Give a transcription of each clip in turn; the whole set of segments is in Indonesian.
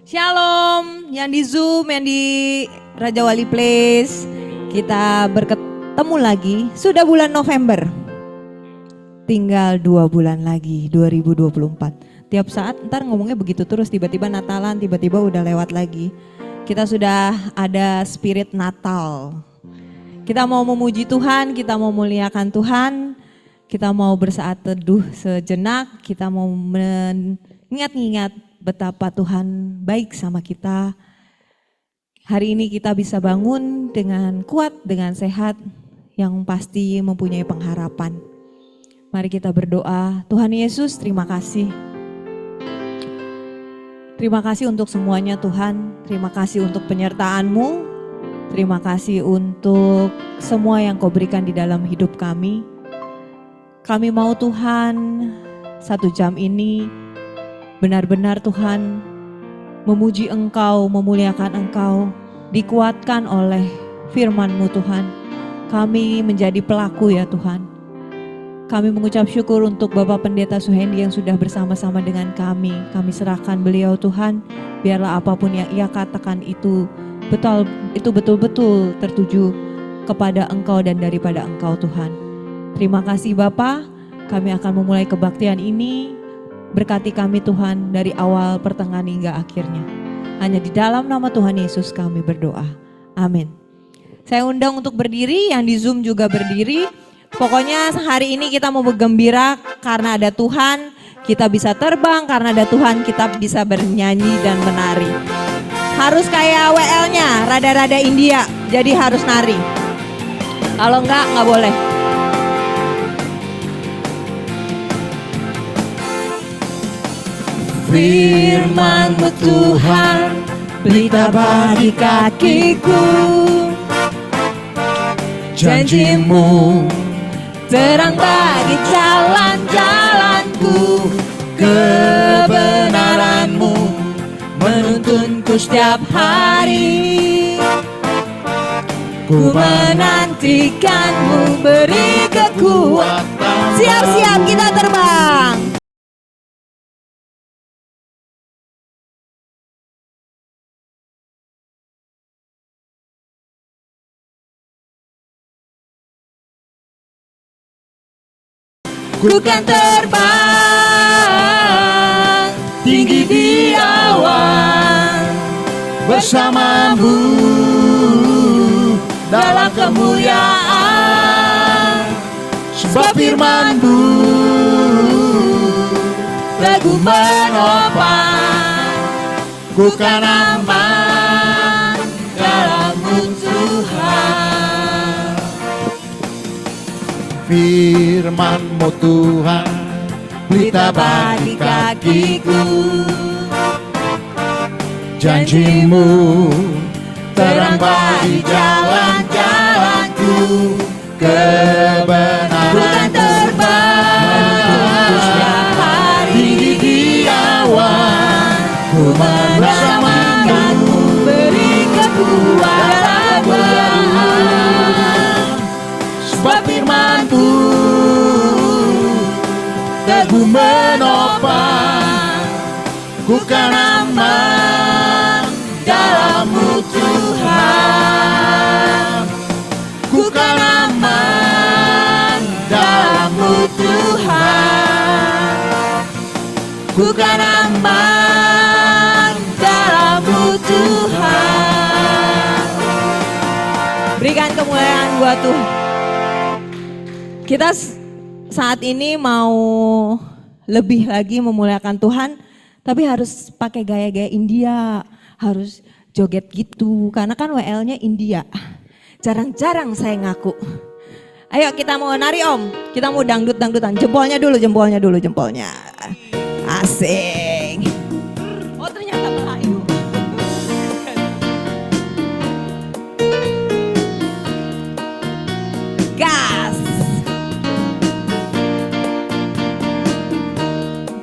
Shalom, yang di Zoom, yang di Raja Wali Place. Kita bertemu lagi, sudah bulan November. Tinggal 2 bulan lagi, 2024. Tiap saat ntar ngomongnya begitu terus, tiba-tiba Natalan, tiba-tiba udah lewat lagi. Kita sudah ada spirit Natal. Kita mau memuji Tuhan, kita mau muliakan Tuhan. Kita mau bersaat teduh sejenak, kita mau mengingat-ingat betapa Tuhan baik sama kita. Hari ini kita bisa bangun dengan kuat, dengan sehat, yang pasti mempunyai pengharapan. Mari kita berdoa. Tuhan Yesus, terima kasih. Terima kasih untuk semuanya Tuhan. Terima kasih untuk penyertaan-Mu. Terima kasih untuk semua yang Kau berikan di dalam hidup kami. Kami mau Tuhan 1 jam ini benar-benar Tuhan memuji Engkau, memuliakan Engkau, dikuatkan oleh firman-Mu Tuhan. Kami menjadi pelaku ya Tuhan. Kami mengucap syukur untuk Bapak Pendeta Suhendi yang sudah bersama-sama dengan kami. Kami serahkan beliau Tuhan, biarlah apapun yang ia katakan itu betul-betul tertuju kepada Engkau dan daripada Engkau Tuhan. Terima kasih Bapak, kami akan memulai kebaktian ini. Berkati kami Tuhan dari awal, pertengahan hingga akhirnya. Hanya di dalam nama Tuhan Yesus kami berdoa. Amin. Saya undang untuk berdiri, yang di Zoom juga berdiri. Pokoknya hari ini kita mau bergembira karena ada Tuhan. Kita bisa terbang karena ada Tuhan, kita bisa bernyanyi dan menari. Harus kayak WL-nya, rada-rada India, jadi harus nari. Kalau enggak boleh. Firman-Mu Tuhan, pelita bagi kakiku. Janji-Mu, terang bagi jalan-jalanku. Kebenaran-Mu menuntunku setiap hari. Ku menantikan-Mu, beri kekuatan. Siap-siap kita terbang. Ku kan terbang tinggi di awan bersama-Mu dalam kemuliaan. Sebab firman-Mu teguh menopang, ku kan aman dalam-Mu Tuhan. Firman-Mu Tuhan, pelita bagi kakiku. Janji-Mu, terang bagi jalan-jalanku. Kebenaran terbang tinggi di awan, ku bersama-Mu, beri kekuatan. Sebab firman-Mu teguh menopang, ku kan aman dalam-Mu Tuhan. Ku kan aman dalam-Mu Tuhan. Ku kan aman dalam-Mu Tuhan. Berikan kemuliaan buat Tuhan. Kita saat ini mau lebih lagi memuliakan Tuhan, tapi harus pakai gaya-gaya India, harus joget gitu, karena kan WL-nya India. Jarang-jarang saya ngaku. Ayo kita mau nari Om, kita mau dangdut-dangdutan, jempolnya dulu. Asik. Oh ternyata Melayu. Gas.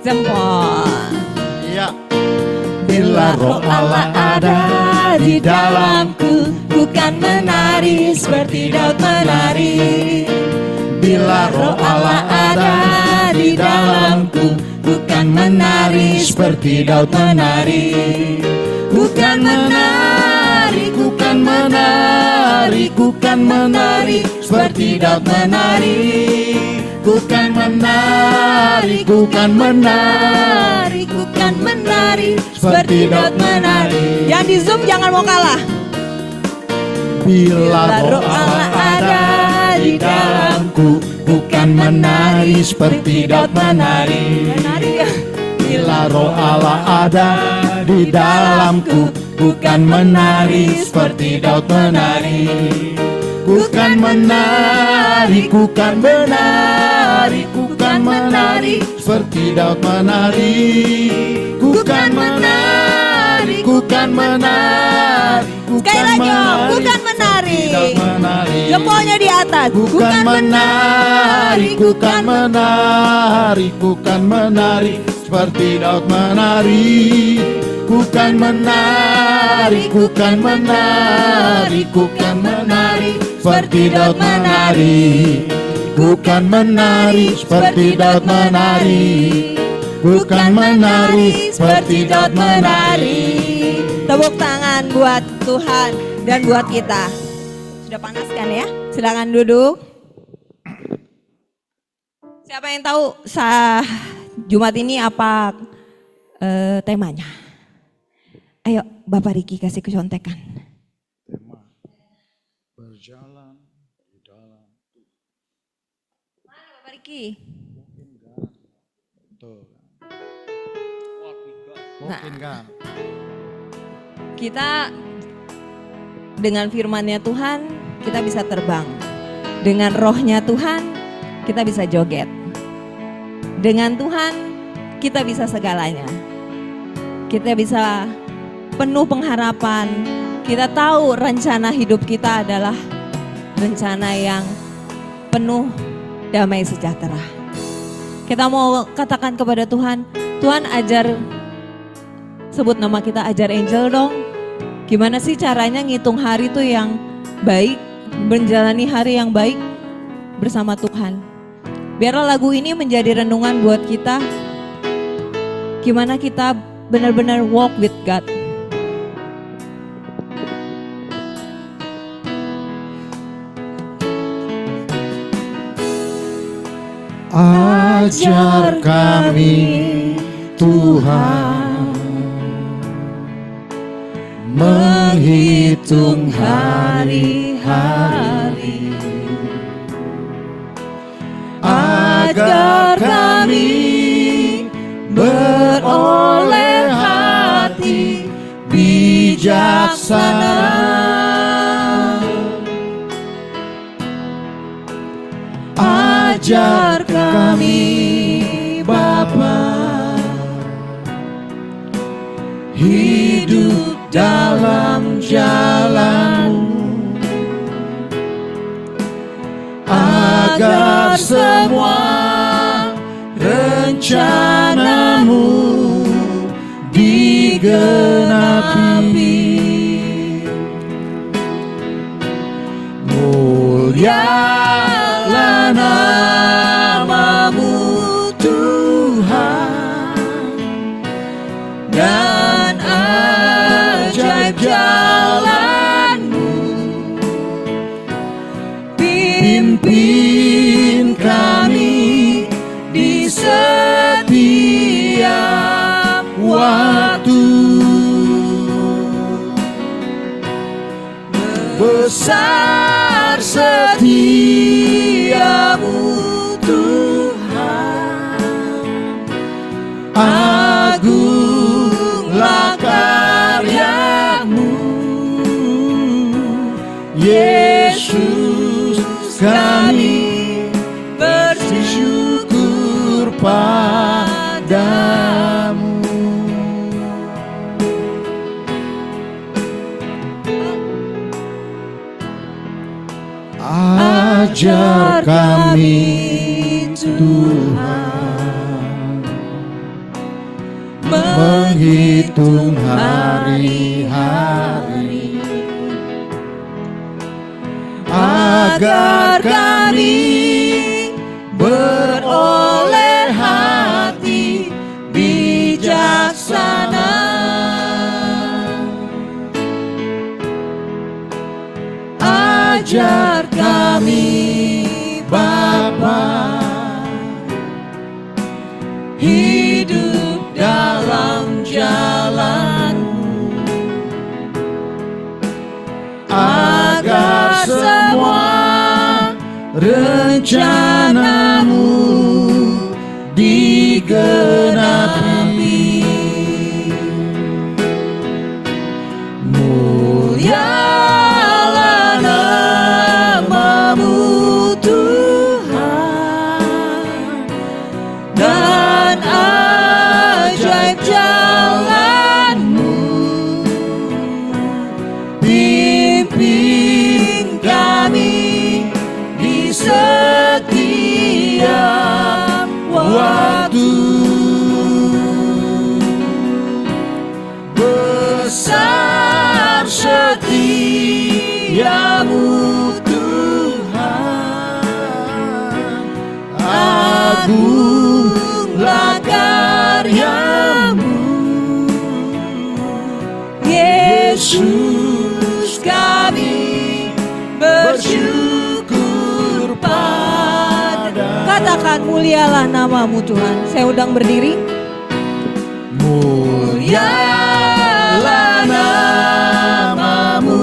Jempol. Iya. Bila Roh Allah ada di dalamku, ku kan menari seperti Daud menari. Bila Roh Allah ada di dalamku, ku kan menari seperti Daud menari. ku kan menari, ku kan menari, ku kan menari seperti Daud menari. Ku kan menari, ku kan menari, ku kan menari seperti Daud menari. Yang di Zoom jangan mau kalah. Bila roh Allah ada di dalamku, ku kan menari seperti Daud menari. Bila roh Allah ada di dalamku, ku kan menari seperti Daud menari. Ku kan menari, ku kan menari, ku kan menari seperti Daud menari. Ku kan menari, ku kan menari, ku kan menari, ku kan menari. Daud menari. Jempolnya di atas. Ku kan menari, ku kan menari, ku kan menari seperti Daud menari. Ku kan menari, ku kan menari, ku kan menari seperti Daud menari. Ku kan menari seperti Daud menari. Ku kan menari seperti Daud menari. Tepuk tangan buat Tuhan dan buat kita. Sudah panas kan ya? Silakan duduk. Siapa yang tahu Jumat ini apa temanya? Ayo Bapak Riki kasih kecontekan. Tema berjalan di dalam. Mana Bapak Riki? Tuh. Walking kan? Kita dengan firman-Nya Tuhan kita bisa terbang. Dengan rohnya Tuhan kita bisa joget. Dengan Tuhan kita bisa segalanya. Kita bisa penuh pengharapan. Kita tahu rencana hidup kita adalah rencana yang penuh damai sejahtera. Kita mau katakan kepada Tuhan, Tuhan ajar, sebut nama kita, ajar Angel dong. Gimana sih caranya ngitung hari tuh yang baik, menjalani hari yang baik bersama Tuhan. Biarlah lagu ini menjadi renungan buat kita. Gimana kita benar-benar walk with God. Ajar kami Tuhan menghitung hari-hari, agar kami beroleh hati bijaksana. Ajar kami Bapa hidup dalam jalan-Mu, agar semua rencana-Mu digenapi. Mulialah nama-Mu Tuhan, dan ajaib jalan-Mu. Pimpin kami di setiap waktu. Besar setiamu Tuhan, agunglah karya-Mu. Yesus, kami bersyukur padamu. Ajar kami Tuhan menghitung hari-hari, agar kami beroleh hati bijaksana. hidup dalam jalan, agar semua rencanamu digenapi. Mulialah namamu Tuhan, dan ajaib jalanmu. pimpin kami di setiap waktu. Besar setiamu Tuhan, agunglah karyamu. Yesus, kami bersyukur pada. Katakan mulialah namamu Tuhan. Saya undang berdiri. Mulialah namamu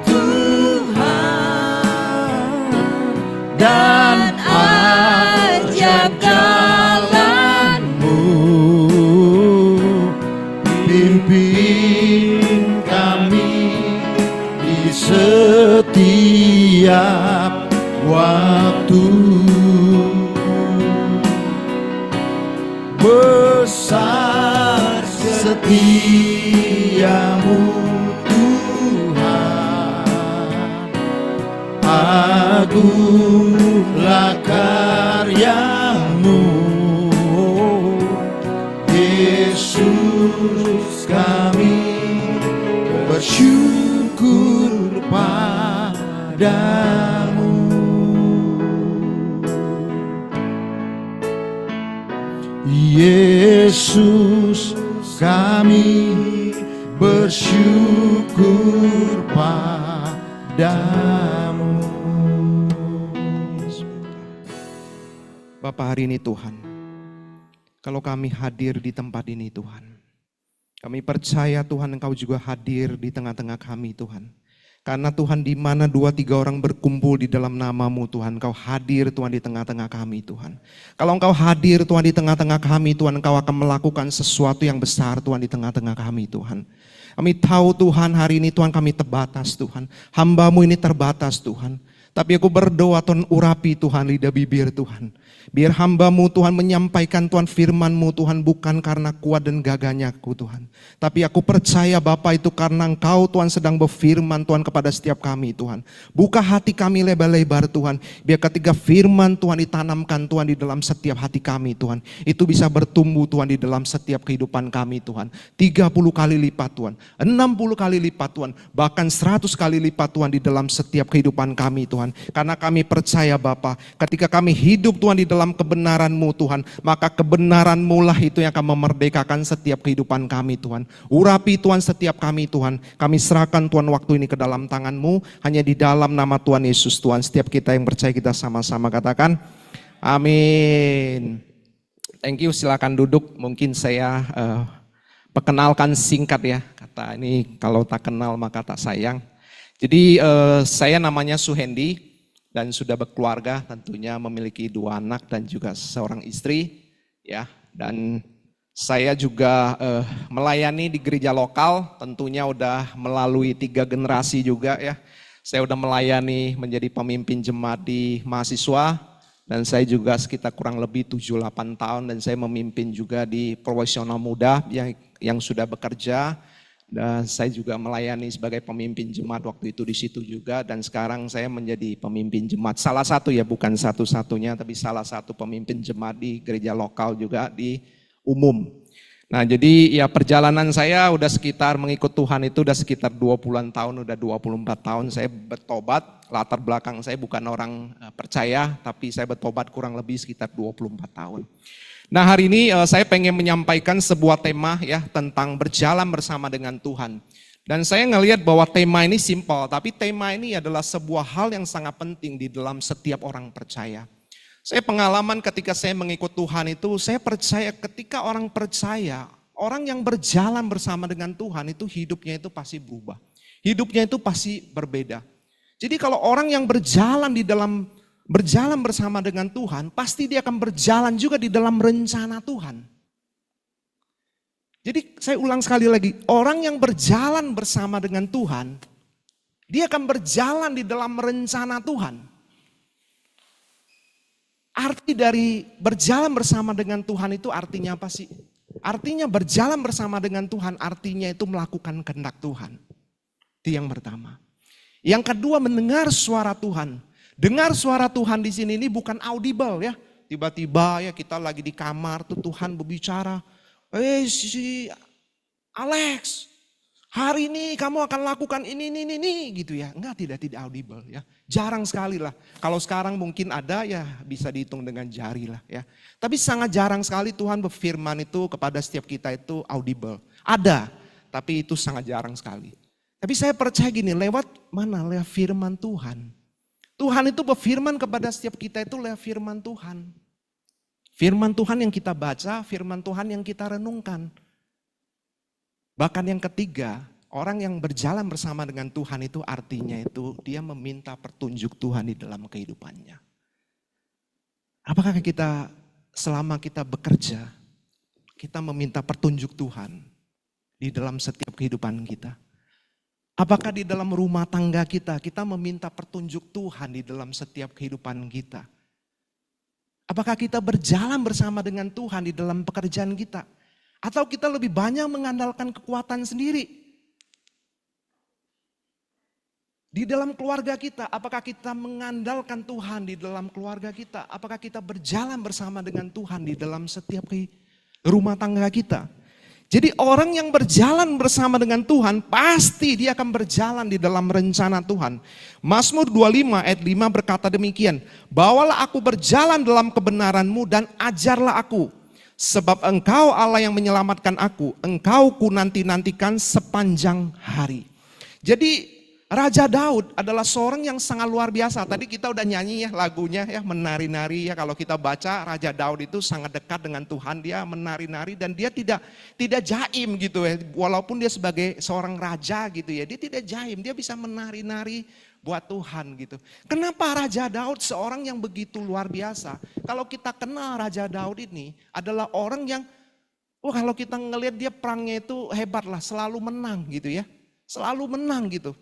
Tuhan, dan ajaib jalanmu. Pimpin kami di setiap waktu. Besar setiamu Tuhan, agunglah karyamu. Yesus, kami bersyukur padamu. Yesus, kami bersyukur padamu. Bapa, hari ini Tuhan, kalau kami hadir di tempat ini Tuhan, kami percaya Tuhan Engkau juga hadir di tengah-tengah kami Tuhan. Karena Tuhan, di mana 2-3 orang berkumpul di dalam namamu Tuhan, Engkau hadir Tuhan di tengah-tengah kami Tuhan. Kalau Engkau hadir Tuhan di tengah-tengah kami Tuhan, Engkau akan melakukan sesuatu yang besar Tuhan di tengah-tengah kami Tuhan. Kami tahu Tuhan, hari ini Tuhan kami terbatas Tuhan. Hamba-Mu ini terbatas Tuhan. Tapi aku berdoa Tuhan, urapi Tuhan lidah bibir Tuhan. Biar hamba-Mu Tuhan menyampaikan Tuhan firman-Mu Tuhan, bukan karena kuat dan gagahnya aku Tuhan. Tapi aku percaya Bapa itu karena Engkau Tuhan sedang berfirman Tuhan kepada setiap kami Tuhan. Buka hati kami lebar-lebar Tuhan. Biar ketika firman Tuhan ditanamkan Tuhan di dalam setiap hati kami Tuhan, itu bisa bertumbuh Tuhan di dalam setiap kehidupan kami Tuhan. 30 kali lipat Tuhan, 60 kali lipat Tuhan, bahkan 100 kali lipat Tuhan di dalam setiap kehidupan kami Tuhan. Karena kami percaya Bapa, ketika kami hidup Tuhan di dalam kebenaran-Mu Tuhan, maka kebenaran-Mu lah itu yang akan memerdekakan setiap kehidupan kami Tuhan. Urapi Tuhan setiap kami Tuhan. Kami serahkan Tuhan waktu ini ke dalam tangan-Mu, hanya di dalam nama Tuhan Yesus Tuhan. Setiap kita yang percaya, kita sama-sama katakan amin. Thank you, silakan duduk. Mungkin saya perkenalkan singkat ya. Kata ini kalau tak kenal maka tak sayang. Jadi saya namanya Suhendi dan sudah berkeluarga, tentunya memiliki 2 anak dan juga seorang istri ya. Dan saya juga melayani di gereja lokal, tentunya udah melalui 3 generasi juga ya. Saya udah melayani menjadi pemimpin jemaat di mahasiswa, dan saya juga sekitar kurang lebih 7-8 tahun, dan saya memimpin juga di profesional muda yang sudah bekerja. Dan saya juga melayani sebagai pemimpin jemaat waktu itu di situ juga, dan sekarang saya menjadi pemimpin jemaat. Salah satu ya, bukan satu-satunya, tapi salah satu pemimpin jemaat di gereja lokal juga di umum. Nah, jadi ya perjalanan saya udah sekitar mengikut Tuhan itu udah sekitar 20-an tahun, udah 24 tahun saya bertobat. Latar belakang saya bukan orang percaya, tapi saya bertobat kurang lebih sekitar 24 tahun. Nah, hari ini saya pengen menyampaikan sebuah tema ya tentang berjalan bersama dengan Tuhan. Dan saya ngelihat bahwa tema ini simpel, tapi tema ini adalah sebuah hal yang sangat penting di dalam setiap orang percaya. Saya pengalaman ketika saya mengikut Tuhan itu, saya percaya ketika orang percaya, orang yang berjalan bersama dengan Tuhan itu hidupnya itu pasti berubah. Hidupnya itu pasti berbeda. Jadi kalau orang yang berjalan bersama dengan Tuhan, pasti dia akan berjalan juga di dalam rencana Tuhan. Jadi saya ulang sekali lagi, orang yang berjalan bersama dengan Tuhan, dia akan berjalan di dalam rencana Tuhan. Arti dari berjalan bersama dengan Tuhan itu artinya apa sih? Artinya berjalan bersama dengan Tuhan artinya itu melakukan kehendak Tuhan. Itu yang pertama. Yang kedua mendengar suara Tuhan. Dengar suara Tuhan di sini ini bukan audible ya. Tiba-tiba ya kita lagi di kamar tuh Tuhan berbicara. Si Alex, hari ini kamu akan lakukan ini gitu ya. Enggak, tidak audible ya. Jarang sekali lah. Kalau sekarang mungkin ada ya bisa dihitung dengan jari lah ya. Tapi sangat jarang sekali Tuhan berfirman itu kepada setiap kita itu audible. Ada, tapi itu sangat jarang sekali. Tapi saya percaya gini, lewat mana? Lewat firman Tuhan. Tuhan itu berfirman kepada setiap kita itu lewat firman Tuhan. Firman Tuhan yang kita baca, firman Tuhan yang kita renungkan. Bahkan yang ketiga, orang yang berjalan bersama dengan Tuhan itu artinya itu dia meminta petunjuk Tuhan di dalam kehidupannya. Apakah kita selama kita bekerja, kita meminta petunjuk Tuhan di dalam setiap kehidupan kita? Apakah di dalam rumah tangga kita meminta petunjuk Tuhan di dalam setiap kehidupan kita? Apakah kita berjalan bersama dengan Tuhan di dalam pekerjaan kita? Atau kita lebih banyak mengandalkan kekuatan sendiri? Di dalam keluarga kita, apakah kita mengandalkan Tuhan di dalam keluarga kita? Apakah kita berjalan bersama dengan Tuhan di dalam setiap rumah tangga kita? Jadi orang yang berjalan bersama dengan Tuhan pasti dia akan berjalan di dalam rencana Tuhan. Mazmur 25 ayat 5 berkata demikian, bawalah aku berjalan dalam kebenaran-Mu dan ajarlah aku. Sebab Engkau Allah yang menyelamatkan aku, Engkau ku nanti-nantikan sepanjang hari. Jadi Raja Daud adalah seorang yang sangat luar biasa. Tadi kita udah nyanyi ya lagunya ya, menari-nari ya. Kalau kita baca Raja Daud itu sangat dekat dengan Tuhan, dia menari-nari dan dia tidak jaim gitu ya. Walaupun dia sebagai seorang raja gitu ya, dia tidak jaim, dia bisa menari-nari buat Tuhan gitu. Kenapa Raja Daud seorang yang begitu luar biasa? Kalau kita kenal Raja Daud ini adalah orang yang, kalau kita ngelihat dia perangnya itu hebat lah, selalu menang gitu ya. Selalu menang gitu.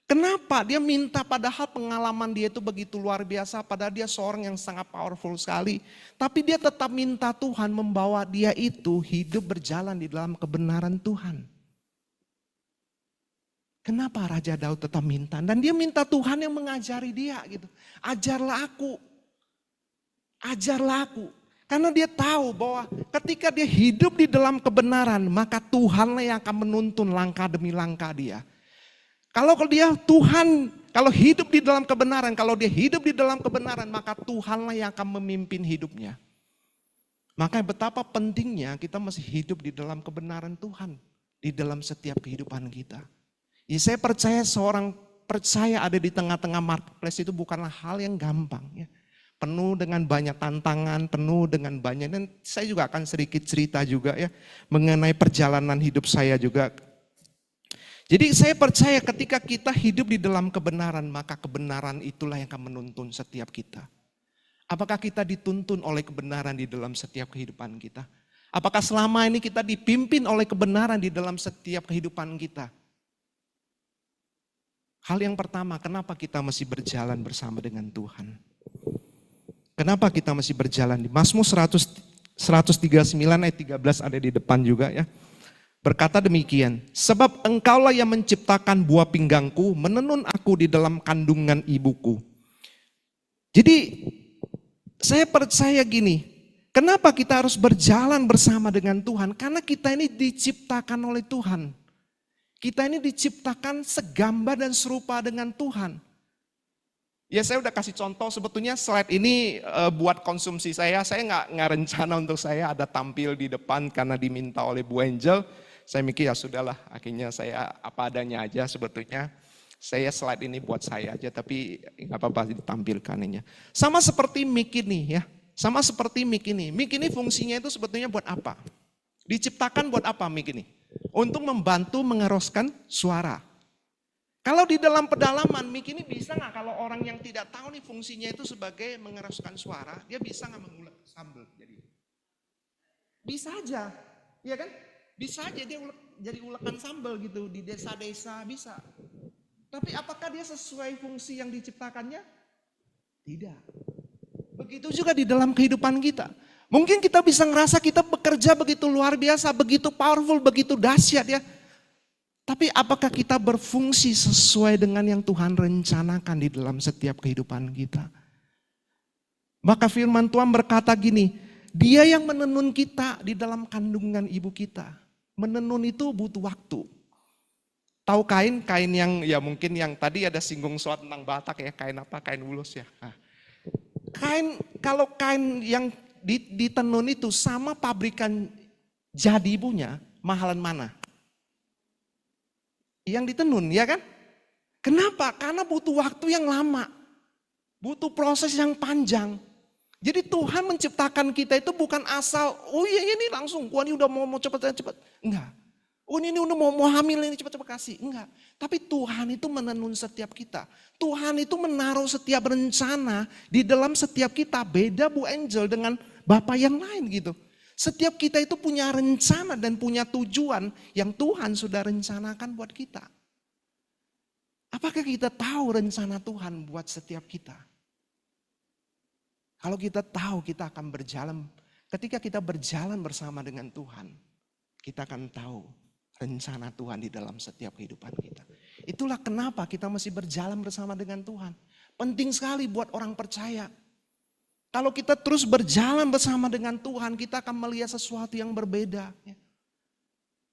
Kenapa? Dia minta padahal pengalaman dia itu begitu luar biasa, padahal dia seorang yang sangat powerful sekali. Tapi dia tetap minta Tuhan membawa dia itu hidup berjalan di dalam kebenaran Tuhan. Kenapa Raja Daud tetap minta? Dan dia minta Tuhan yang mengajari dia gitu. Ajarlah aku. Ajarlah aku. Karena dia tahu bahwa ketika dia hidup di dalam kebenaran, maka Tuhanlah yang akan menuntun langkah demi langkah dia. Kalau hidup di dalam kebenaran, kalau dia hidup di dalam kebenaran, maka Tuhanlah yang akan memimpin hidupnya. Maka betapa pentingnya kita masih hidup di dalam kebenaran Tuhan, di dalam setiap kehidupan kita. Ya, saya percaya seorang percaya ada di tengah-tengah marketplace itu bukanlah hal yang gampang. Ya. Penuh dengan banyak tantangan, penuh dengan banyak, dan saya juga akan sedikit cerita juga ya mengenai perjalanan hidup saya juga. Jadi saya percaya ketika kita hidup di dalam kebenaran, maka kebenaran itulah yang akan menuntun setiap kita. Apakah kita dituntun oleh kebenaran di dalam setiap kehidupan kita? Apakah selama ini kita dipimpin oleh kebenaran di dalam setiap kehidupan kita? Hal yang pertama, kenapa kita masih berjalan bersama dengan Tuhan? Kenapa kita masih berjalan? Di Mazmur 139 ayat 13 ada di depan juga ya. Berkata demikian, sebab Engkaulah yang menciptakan buah pinggangku, menenun aku di dalam kandungan ibuku. Jadi saya percaya gini, kenapa kita harus berjalan bersama dengan Tuhan? Karena kita ini diciptakan oleh Tuhan. Kita ini diciptakan segambar dan serupa dengan Tuhan. Ya saya udah kasih contoh, sebetulnya slide ini buat konsumsi saya nggak rencana untuk saya ada tampil di depan karena diminta oleh Bu Angel. Saya mikir ya sudahlah, akhirnya saya apa adanya aja sebetulnya. Saya slide ini buat saya aja, tapi nggak apa-apa ditampilkan ini. Sama seperti mic ini ya, sama seperti mic ini. Mic ini fungsinya itu sebetulnya buat apa? Diciptakan buat apa mic ini? Untuk membantu mengeroskan suara. Kalau di dalam pedalaman mic ini bisa nggak kalau orang yang tidak tahu nih fungsinya itu sebagai mengeroskan suara, dia bisa nggak mengulek sambal jadi? Bisa aja, ya kan? Bisa aja dia jadi ulekan sambal gitu di desa-desa bisa. Tapi apakah dia sesuai fungsi yang diciptakannya? Tidak. Begitu juga di dalam kehidupan kita. Mungkin kita bisa ngerasa kita bekerja begitu luar biasa, begitu powerful, begitu dahsyat ya. Tapi apakah kita berfungsi sesuai dengan yang Tuhan rencanakan di dalam setiap kehidupan kita? Maka firman Tuhan berkata gini, Dia yang menenun kita di dalam kandungan ibu kita. Menenun itu butuh waktu. Tahu kain yang ya mungkin yang tadi ada singgung soal tentang Batak ya, kain apa? Kain ulus ya. Nah, kalau kain yang ditenun itu sama pabrikan jadi ibunya, mahalan mana? Yang ditenun, ya kan? Kenapa? Karena butuh waktu yang lama. Butuh proses yang panjang. Jadi Tuhan menciptakan kita itu bukan asal, oh iya ini langsung, gua ini udah mau cepat-cepat. Enggak. Oh ini udah mau hamil ini cepat-cepat kasih. Enggak. Tapi Tuhan itu menenun setiap kita. Tuhan itu menaruh setiap rencana di dalam setiap kita. Beda Bu Angel dengan Bapak yang lain gitu. Setiap kita itu punya rencana dan punya tujuan yang Tuhan sudah rencanakan buat kita. Apakah kita tahu rencana Tuhan buat setiap kita? Kalau kita tahu kita akan berjalan, ketika kita berjalan bersama dengan Tuhan, kita akan tahu rencana Tuhan di dalam setiap kehidupan kita. Itulah kenapa kita mesti berjalan bersama dengan Tuhan. Penting sekali buat orang percaya. Kalau kita terus berjalan bersama dengan Tuhan, kita akan melihat sesuatu yang berbeda.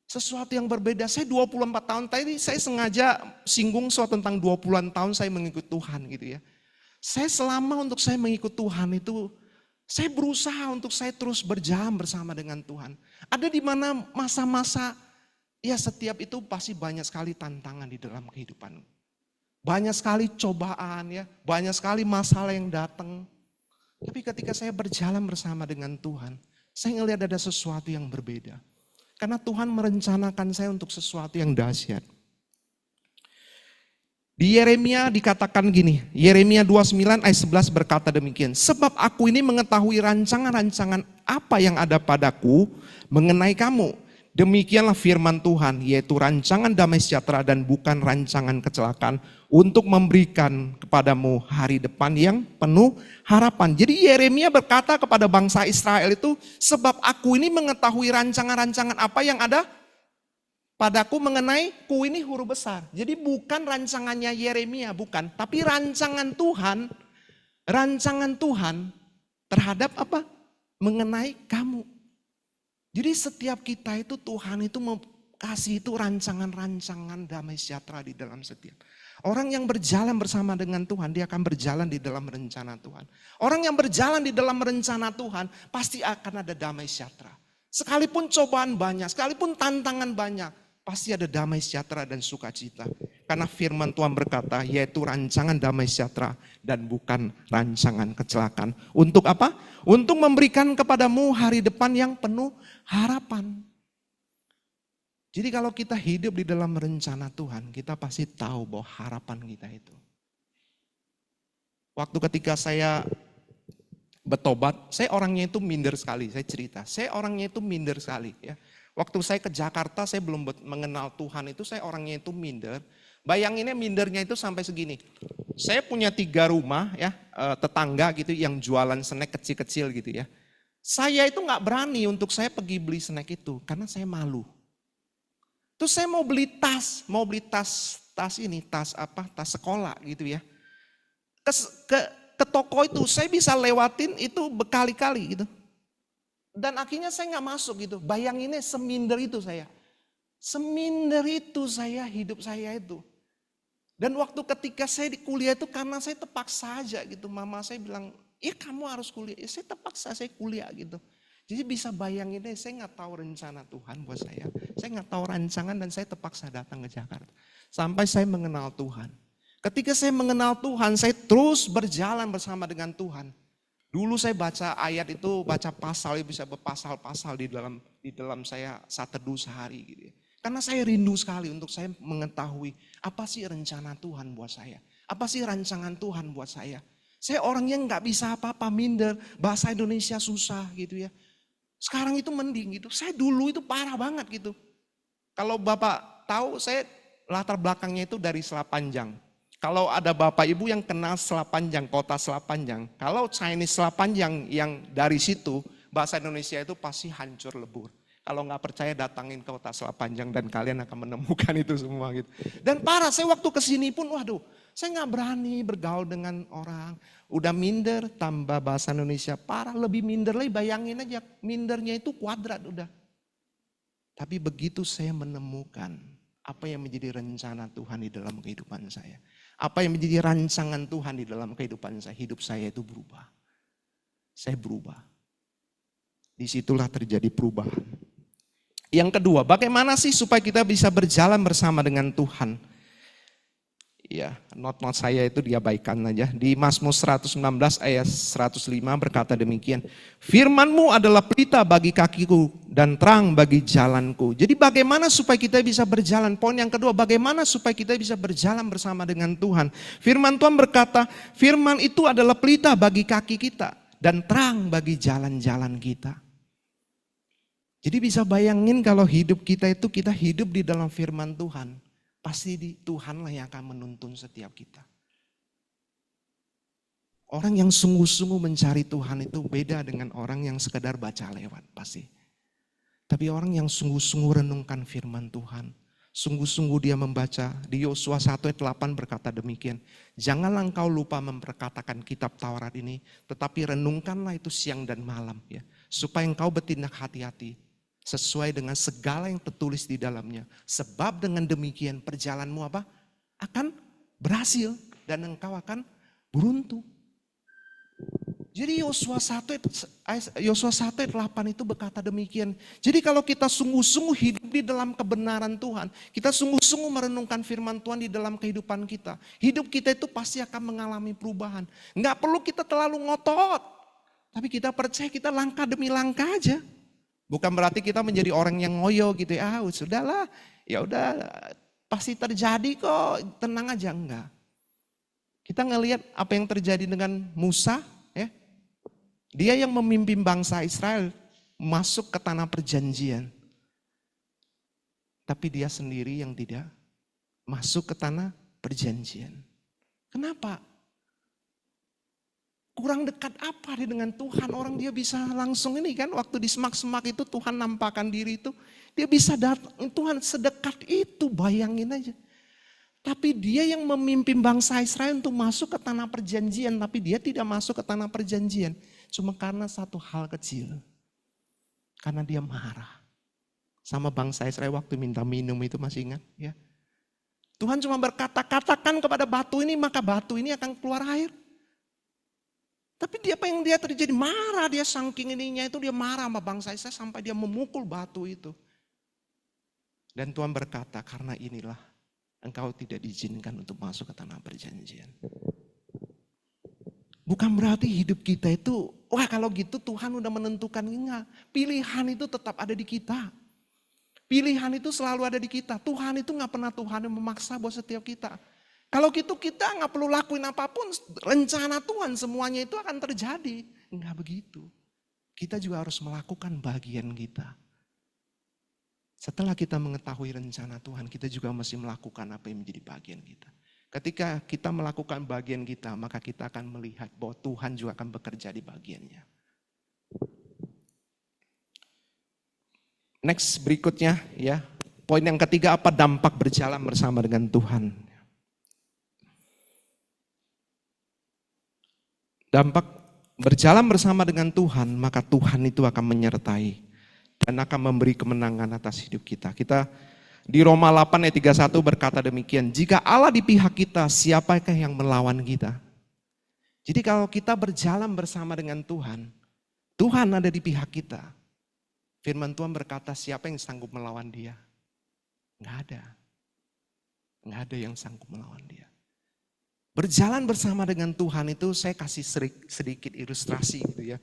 Sesuatu yang berbeda. Saya 24 tahun, tadi saya sengaja singgung soal tentang 20-an tahun saya mengikut Tuhan gitu ya. Saya selama untuk saya mengikut Tuhan itu, saya berusaha untuk saya terus berjalan bersama dengan Tuhan. Ada di mana masa-masa, ya setiap itu pasti banyak sekali tantangan di dalam kehidupan. Banyak sekali cobaan ya, banyak sekali masalah yang datang. Tapi ketika saya berjalan bersama dengan Tuhan, saya ngelihat ada sesuatu yang berbeda. Karena Tuhan merencanakan saya untuk sesuatu yang dahsyat. Di Yeremia dikatakan gini, Yeremia 29 ayat 11 berkata demikian. Sebab aku ini mengetahui rancangan-rancangan apa yang ada padaku mengenai kamu. Demikianlah firman Tuhan, yaitu rancangan damai sejahtera dan bukan rancangan kecelakaan untuk memberikan kepadamu hari depan yang penuh harapan. Jadi Yeremia berkata kepada bangsa Israel itu, sebab aku ini mengetahui rancangan-rancangan apa yang ada padaku mengenai ku ini huruf besar. Jadi bukan rancangannya Yeremia, bukan. Tapi rancangan Tuhan terhadap apa? Mengenai kamu. Jadi setiap kita itu Tuhan itu kasih itu rancangan-rancangan damai sejahtera di dalam setiap. Orang yang berjalan bersama dengan Tuhan, dia akan berjalan di dalam rencana Tuhan. Orang yang berjalan di dalam rencana Tuhan, pasti akan ada damai sejahtera. Sekalipun cobaan banyak, sekalipun tantangan banyak, pasti ada damai sejahtera dan sukacita. Karena firman Tuhan berkata, yaitu rancangan damai sejahtera dan bukan rancangan kecelakaan. Untuk apa? Untuk memberikan kepadamu hari depan yang penuh harapan. Jadi kalau kita hidup di dalam rencana Tuhan, kita pasti tahu bahwa harapan kita itu. Waktu ketika saya bertobat, saya orangnya itu minder sekali, saya cerita. Saya orangnya itu minder sekali ya. Waktu saya ke Jakarta, saya belum mengenal Tuhan itu, saya orangnya itu minder. Bayanginnya mindernya itu sampai segini. Saya punya 3 rumah ya, tetangga gitu yang jualan snack kecil-kecil gitu ya. Saya itu gak berani untuk saya pergi beli snack itu, karena saya malu. Terus saya mau beli tas sekolah gitu ya. Ke toko itu saya bisa lewatin itu berkali-kali gitu. Dan akhirnya saya gak masuk gitu. Bayanginnya seminder itu saya. Seminder itu saya, hidup saya itu. Dan waktu ketika saya di kuliah itu karena saya terpaksa aja gitu. Mama saya bilang, ya kamu harus kuliah. Ya saya terpaksa saya kuliah gitu. Jadi bisa bayangin deh, saya nggak tahu rencana Tuhan buat saya. Saya nggak tahu rancangan dan saya terpaksa datang ke Jakarta. Sampai saya mengenal Tuhan. Ketika saya mengenal Tuhan, saya terus berjalan bersama dengan Tuhan. Dulu saya baca ayat itu, baca pasal, bisa berpasal-pasal di dalam saya saat teduh sehari gitu ya. Karena saya rindu sekali untuk saya mengetahui apa sih rencana Tuhan buat saya. Apa sih rancangan Tuhan buat saya. Saya orang yang nggak bisa apa-apa, minder, bahasa Indonesia susah gitu ya. Sekarang itu mending gitu. Saya dulu itu parah banget gitu. Kalau Bapak tahu, saya latar belakangnya itu dari Selapanjang. Kalau ada Bapak Ibu yang kenal Selapanjang, kota Selapanjang. Kalau Chinese Selapanjang yang dari situ, bahasa Indonesia itu pasti hancur lebur. Kalau nggak percaya datangin ke kota Selapanjang dan kalian akan menemukan itu semua gitu. Dan parah, saya waktu kesini pun waduh, saya nggak berani bergaul dengan orang. Udah minder, tambah bahasa Indonesia parah, lebih minder lagi. Bayangin aja, mindernya itu kuadrat udah. Tapi begitu saya menemukan apa yang menjadi rencana Tuhan di dalam kehidupan saya. Apa yang menjadi rancangan Tuhan di dalam kehidupan saya, hidup saya itu berubah. Saya berubah. Disitulah terjadi perubahan. Yang kedua, bagaimana sih supaya kita bisa berjalan bersama dengan Tuhan? Ya, not saya itu diabaikan aja. Di Mazmur 119 ayat 105 berkata demikian. Firman-Mu adalah pelita bagi kakiku dan terang bagi jalanku. Jadi bagaimana supaya kita bisa berjalan? Poin yang kedua, bagaimana supaya kita bisa berjalan bersama dengan Tuhan? Firman Tuhan berkata, firman itu adalah pelita bagi kaki kita dan terang bagi jalan-jalan kita. Jadi bisa bayangin kalau hidup kita itu kita hidup di dalam firman Tuhan. Pasti Tuhanlah yang akan menuntun setiap kita. Orang yang sungguh-sungguh mencari Tuhan itu beda dengan orang yang sekedar baca lewat pasti. Tapi orang yang sungguh-sungguh renungkan firman Tuhan. Sungguh-sungguh dia membaca. Di Yosua 1 ayat 8 berkata demikian. Janganlah engkau lupa memperkatakan kitab Taurat ini. Tetapi renungkanlah itu siang dan malam. Ya, supaya engkau bertindak hati-hati. Sesuai dengan segala yang tertulis di dalamnya. Sebab dengan demikian perjalananmu apa? Akan berhasil dan engkau akan beruntung. Jadi Yosua 1 ayat 8 itu berkata demikian. Jadi kalau kita sungguh-sungguh hidup di dalam kebenaran Tuhan. Kita sungguh-sungguh merenungkan firman Tuhan di dalam kehidupan kita. Hidup kita itu pasti akan mengalami perubahan. Enggak perlu kita terlalu ngotot. Tapi kita percaya kita langkah demi langkah aja. Bukan berarti kita menjadi orang yang ngoyo gitu ya, sudahlah, ya udah pasti terjadi kok, tenang aja, enggak. Kita ngelihat apa yang terjadi dengan Musa, ya. Dia yang memimpin bangsa Israel masuk ke tanah perjanjian. Tapi dia sendiri yang tidak masuk ke tanah perjanjian. Kenapa? Kurang dekat apa dia dengan Tuhan, orang dia bisa langsung ini kan, waktu di semak-semak itu Tuhan nampakkan diri itu, dia bisa datang, Tuhan sedekat itu, bayangin aja. Tapi dia yang memimpin bangsa Israel untuk masuk ke tanah perjanjian, tapi dia tidak masuk ke tanah perjanjian. Cuma karena satu hal kecil, karena dia marah. Sama bangsa Israel waktu minta minum itu masih ingat ya. Tuhan cuma berkata, katakan kepada batu ini maka batu ini akan keluar air. Tapi dia apa yang dia terjadi? Marah, dia saking ininya itu dia marah sama bangsa Israel sampai dia memukul batu itu. Dan Tuhan berkata, karena inilah engkau tidak diizinkan untuk masuk ke tanah perjanjian. Bukan berarti hidup kita itu, wah kalau gitu Tuhan udah menentukan, enggak. Pilihan itu tetap ada di kita. Pilihan itu selalu ada di kita. Tuhan itu gak pernah Tuhan yang memaksa buat setiap kita. Kalau gitu kita nggak perlu lakuin apapun, rencana Tuhan semuanya itu akan terjadi. Enggak begitu. Kita juga harus melakukan bagian kita. Setelah kita mengetahui rencana Tuhan, kita juga mesti melakukan apa yang menjadi bagian kita. Ketika kita melakukan bagian kita, maka kita akan melihat bahwa Tuhan juga akan bekerja di bagiannya. Next berikutnya ya. Poin yang ketiga, apa dampak berjalan bersama dengan Tuhan? Dampak berjalan bersama dengan Tuhan, maka Tuhan itu akan menyertai dan akan memberi kemenangan atas hidup kita. Kita di Roma 8 ayat 31 berkata demikian, jika Allah di pihak kita, siapakah yang melawan kita? Jadi kalau kita berjalan bersama dengan Tuhan, Tuhan ada di pihak kita. Firman Tuhan berkata, siapa yang sanggup melawan dia? Nggak ada. Nggak ada yang sanggup melawan dia. Berjalan bersama dengan Tuhan itu saya kasih sedikit ilustrasi gitu ya.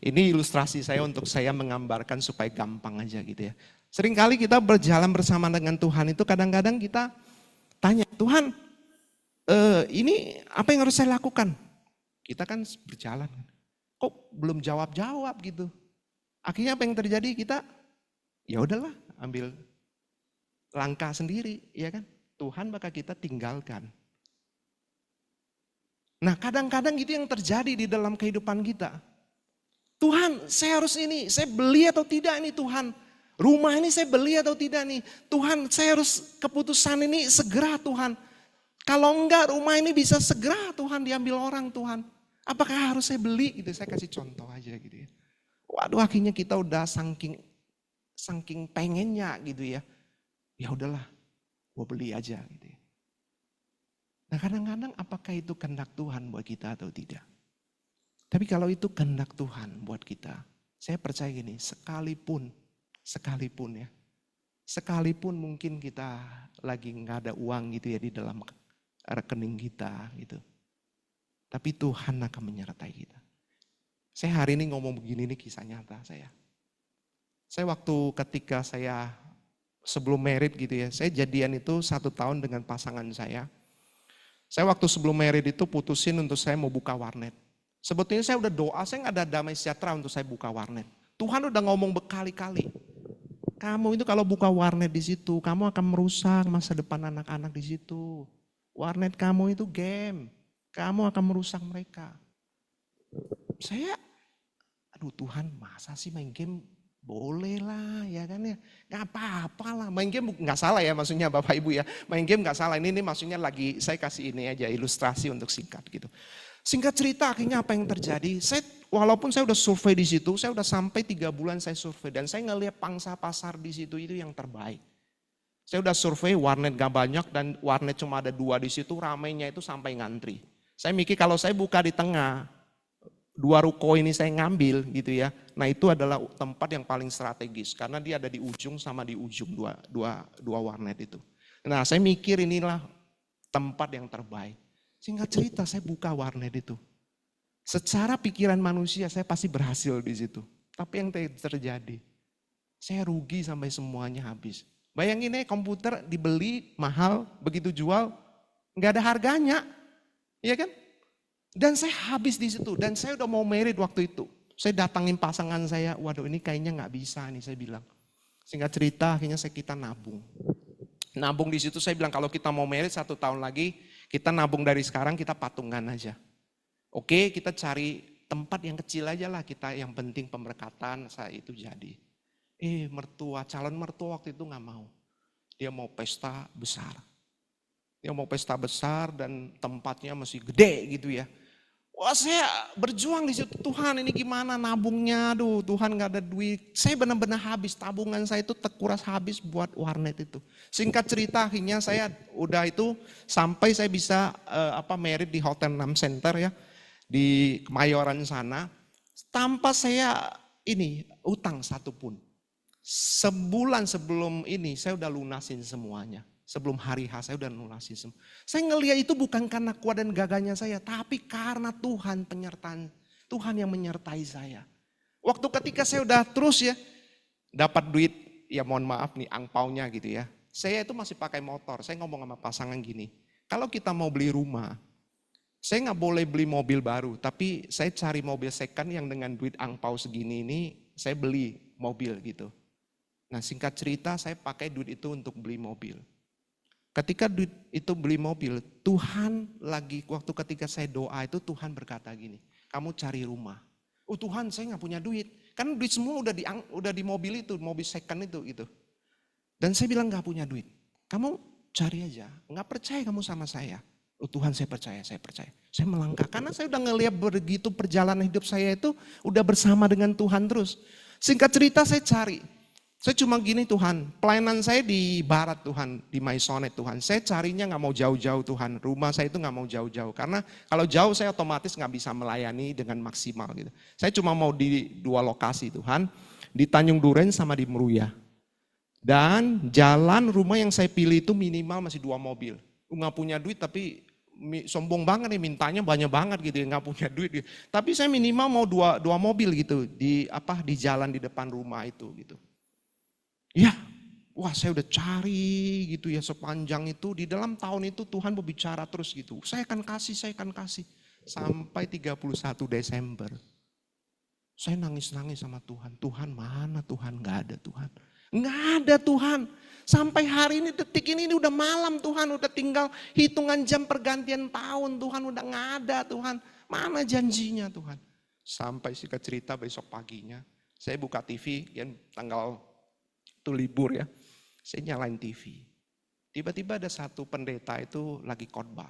Ini ilustrasi saya untuk saya menggambarkan supaya gampang aja gitu ya. Seringkali kita berjalan bersama dengan Tuhan itu kadang-kadang kita tanya, Tuhan ini apa yang harus saya lakukan? Kita kan berjalan, kok belum jawab-jawab gitu. Akhirnya apa yang terjadi, kita ya udahlah ambil langkah sendiri, ya kan? Tuhan bakal kita tinggalkan. Nah kadang-kadang itu yang terjadi di dalam kehidupan kita. Tuhan saya harus ini, saya beli atau tidak ini Tuhan. Rumah ini saya beli atau tidak nih. Tuhan saya harus keputusan ini segera Tuhan. Kalau enggak rumah ini bisa segera Tuhan diambil orang Tuhan. Apakah harus saya beli gitu, saya kasih contoh aja gitu ya. Waduh akhirnya kita udah saking pengennya gitu ya. Ya udahlah, gue beli aja gitu ya. Nah kadang-kadang apakah itu kehendak Tuhan buat kita atau tidak? Tapi kalau itu kehendak Tuhan buat kita, saya percaya gini, sekalipun ya, sekalipun mungkin kita lagi nggak ada uang gitu ya di dalam rekening kita gitu. Tapi Tuhan akan menyertai kita. Saya hari ini ngomong begini, ini kisah nyata saya. Saya waktu ketika saya sebelum married gitu ya, saya jadian itu 1 tahun dengan pasangan saya. Saya waktu sebelum married itu putusin untuk saya mau buka warnet. Sebetulnya saya udah doa, saya nggak ada damai sejahtera untuk saya buka warnet. Tuhan udah ngomong berkali-kali. Kamu itu kalau buka warnet di situ, kamu akan merusak masa depan anak-anak di situ. Warnet kamu itu game, kamu akan merusak mereka. Saya, aduh Tuhan masa sih main game? Boleh lah ya kan ya, gak apa-apa lah. Main game gak salah ya maksudnya Bapak Ibu ya. Main game gak salah, ini maksudnya lagi saya kasih ini aja ilustrasi untuk singkat gitu. Singkat cerita akhirnya apa yang terjadi, walaupun saya udah survei di situ, saya udah sampai 3 bulan saya survei. Dan saya ngelihat pangsa pasar di situ itu yang terbaik. Saya udah survei warnet gak banyak dan warnet cuma ada 2 di situ, ramainya itu sampai ngantri. Saya mikir kalau saya buka di tengah, 2 ruko ini saya ngambil gitu ya. Nah itu adalah tempat yang paling strategis karena dia ada di ujung sama di ujung dua warnet itu. Nah saya mikir inilah tempat yang terbaik. Singkat cerita saya buka warnet itu. Secara pikiran manusia saya pasti berhasil di situ. Tapi yang terjadi, saya rugi sampai semuanya habis. Bayangin ya komputer dibeli mahal, begitu jual nggak ada harganya, iya kan? Dan saya habis di situ dan saya udah mau married waktu itu. Saya datangin pasangan saya, waduh ini kayaknya nggak bisa nih saya bilang. Singkat cerita akhirnya kita nabung. Nabung di situ saya bilang kalau kita mau married 1 tahun lagi, kita nabung dari sekarang kita patungan aja. Oke kita cari tempat yang kecil aja lah kita, yang penting pemberkatan saat itu jadi. Calon mertua waktu itu nggak mau. Dia mau pesta besar. Dia mau pesta besar dan tempatnya masih gede gitu ya. Wah saya berjuang di situ, Tuhan ini gimana nabungnya, aduh Tuhan gak ada duit. Saya benar-benar habis, tabungan saya itu terkuras habis buat warnet itu. Singkat cerita akhirnya saya udah itu sampai saya bisa married di Hotel 6 Center ya. Di Kemayoran sana. Tanpa saya utang satupun. Sebulan sebelum ini saya udah lunasin semuanya. Sebelum hari H saya udah lunasin semua. Saya ngelihat itu bukan karena kuat dan gagahnya saya, tapi karena Tuhan penyertaan, Tuhan yang menyertai saya. Waktu ketika saya udah terus ya, dapat duit, ya mohon maaf nih angpaunya gitu ya. Saya itu masih pakai motor, saya ngomong sama pasangan gini, kalau kita mau beli rumah, saya nggak boleh beli mobil baru, tapi saya cari mobil second yang dengan duit angpau segini ini, saya beli mobil gitu. Nah singkat cerita saya pakai duit itu untuk beli mobil. Ketika duit itu beli mobil, Tuhan lagi waktu ketika saya doa itu Tuhan berkata gini, kamu cari rumah. Oh Tuhan saya nggak punya duit, kan duit semua udah di mobil itu, mobil second itu gitu. Dan saya bilang nggak punya duit, kamu cari aja, nggak percaya kamu sama saya. Oh Tuhan saya percaya. Saya melangkah karena saya udah ngelihat begitu perjalanan hidup saya itu udah bersama dengan Tuhan terus. Singkat cerita saya cari. Saya cuma gini Tuhan, pelayanan saya di barat Tuhan, di Maisonet Tuhan. Saya carinya nggak mau jauh-jauh Tuhan, rumah saya itu nggak mau jauh-jauh. Karena kalau jauh saya otomatis nggak bisa melayani dengan maksimal gitu. Saya cuma mau di 2 lokasi Tuhan, di Tanjung Duren sama di Meruya. Dan jalan rumah yang saya pilih itu minimal masih 2 mobil. Nggak punya duit tapi sombong banget nih, mintanya banyak banget gitu ya, nggak punya duit gitu. Tapi saya minimal mau 2 mobil gitu di jalan di depan rumah itu gitu. Ya, wah saya udah cari gitu ya sepanjang itu, di dalam tahun itu Tuhan berbicara terus gitu. Saya akan kasih. Sampai 31 Desember. Saya nangis-nangis sama Tuhan. Tuhan mana Tuhan? Gak ada Tuhan. Gak ada Tuhan. Sampai hari ini, detik ini udah malam Tuhan. Udah tinggal hitungan jam pergantian tahun Tuhan. Udah gak ada Tuhan. Mana janjinya Tuhan? Sampai singkat cerita besok paginya. Saya buka TV, yang tanggal itu libur ya, saya nyalain TV. Tiba-tiba ada satu pendeta itu lagi khotbah.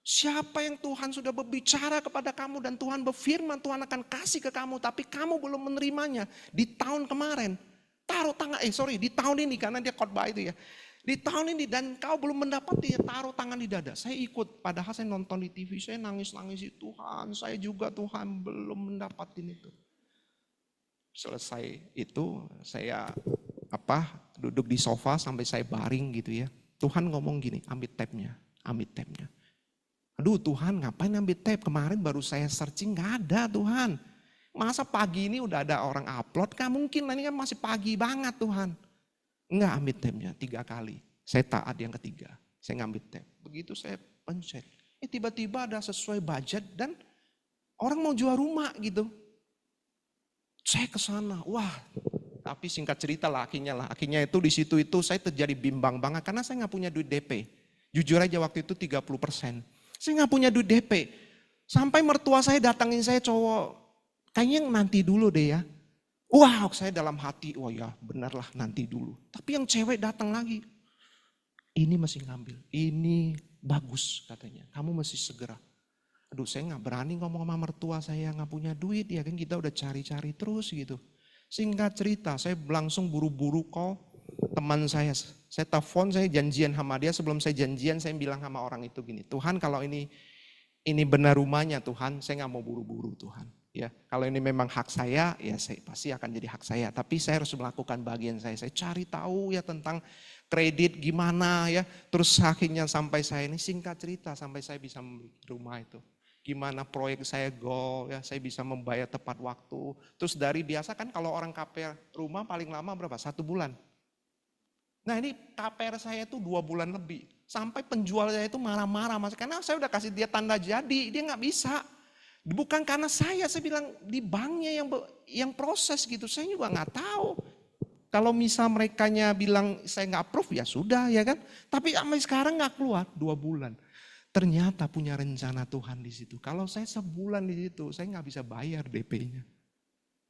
Siapa yang Tuhan sudah berbicara kepada kamu dan Tuhan berfirman Tuhan akan kasih ke kamu, tapi kamu belum menerimanya di tahun kemarin. Di tahun ini karena dia khotbah itu ya. Di tahun ini dan kau belum mendapati, taruh tangan di dada. Saya ikut, padahal saya nonton di TV, saya nangis-nangis, Tuhan, saya juga Tuhan belum mendapatin itu. Selesai itu saya duduk di sofa sampai saya baring gitu ya. Tuhan ngomong gini, ambil tabnya. Aduh Tuhan ngapain ambil tab, kemarin baru saya searching gak ada Tuhan. Masa pagi ini udah ada orang upload, gak mungkin, ini kan masih pagi banget Tuhan. Enggak, ambil tabnya 3 kali. Saya taat yang ketiga, saya ngambil tab. Begitu saya pencet, tiba-tiba ada sesuai budget dan orang mau jual rumah gitu. Saya ke sana, wah. Tapi singkat cerita lah akhirnya itu di situ itu saya terjadi bimbang banget karena saya nggak punya duit DP. Jujur aja waktu itu 30%. Saya nggak punya duit DP. Sampai mertua saya datangin saya cowok, kayaknya nanti dulu deh ya. Wah saya dalam hati, wah ya benar lah nanti dulu. Tapi yang cewek datang lagi, ini masih ngambil, ini bagus katanya, kamu masih segera. Aduh saya nggak berani ngomong sama mertua saya nggak punya duit ya kan, kita udah cari-cari terus gitu. Singkat cerita, saya langsung buru-buru call teman saya telepon, saya janjian sama dia. Sebelum saya janjian, saya bilang sama orang itu gini, Tuhan kalau ini benar rumahnya Tuhan, saya nggak mau buru-buru Tuhan. Ya, kalau ini memang hak saya, ya saya pasti akan jadi hak saya. Tapi saya harus melakukan bagian saya. Saya cari tahu ya tentang kredit gimana ya. Terus akhirnya sampai saya ini singkat cerita sampai saya bisa membeli rumah itu. Gimana proyek saya goal ya, saya bisa membayar tepat waktu. Terus dari biasa kan kalau orang KPR rumah paling lama berapa? 1 bulan. Nah ini KPR saya itu 2 bulan lebih. Sampai penjual saya itu marah-marah mas, karena saya udah kasih dia tanda jadi, dia nggak bisa. Bukan karena saya bilang di banknya yang proses gitu, saya juga nggak tahu. Kalau misal merekanya bilang saya nggak approve ya sudah ya kan. Tapi sampai sekarang nggak keluar 2 bulan. Ternyata punya rencana Tuhan di situ. Kalau saya sebulan di situ, saya nggak bisa bayar DP-nya.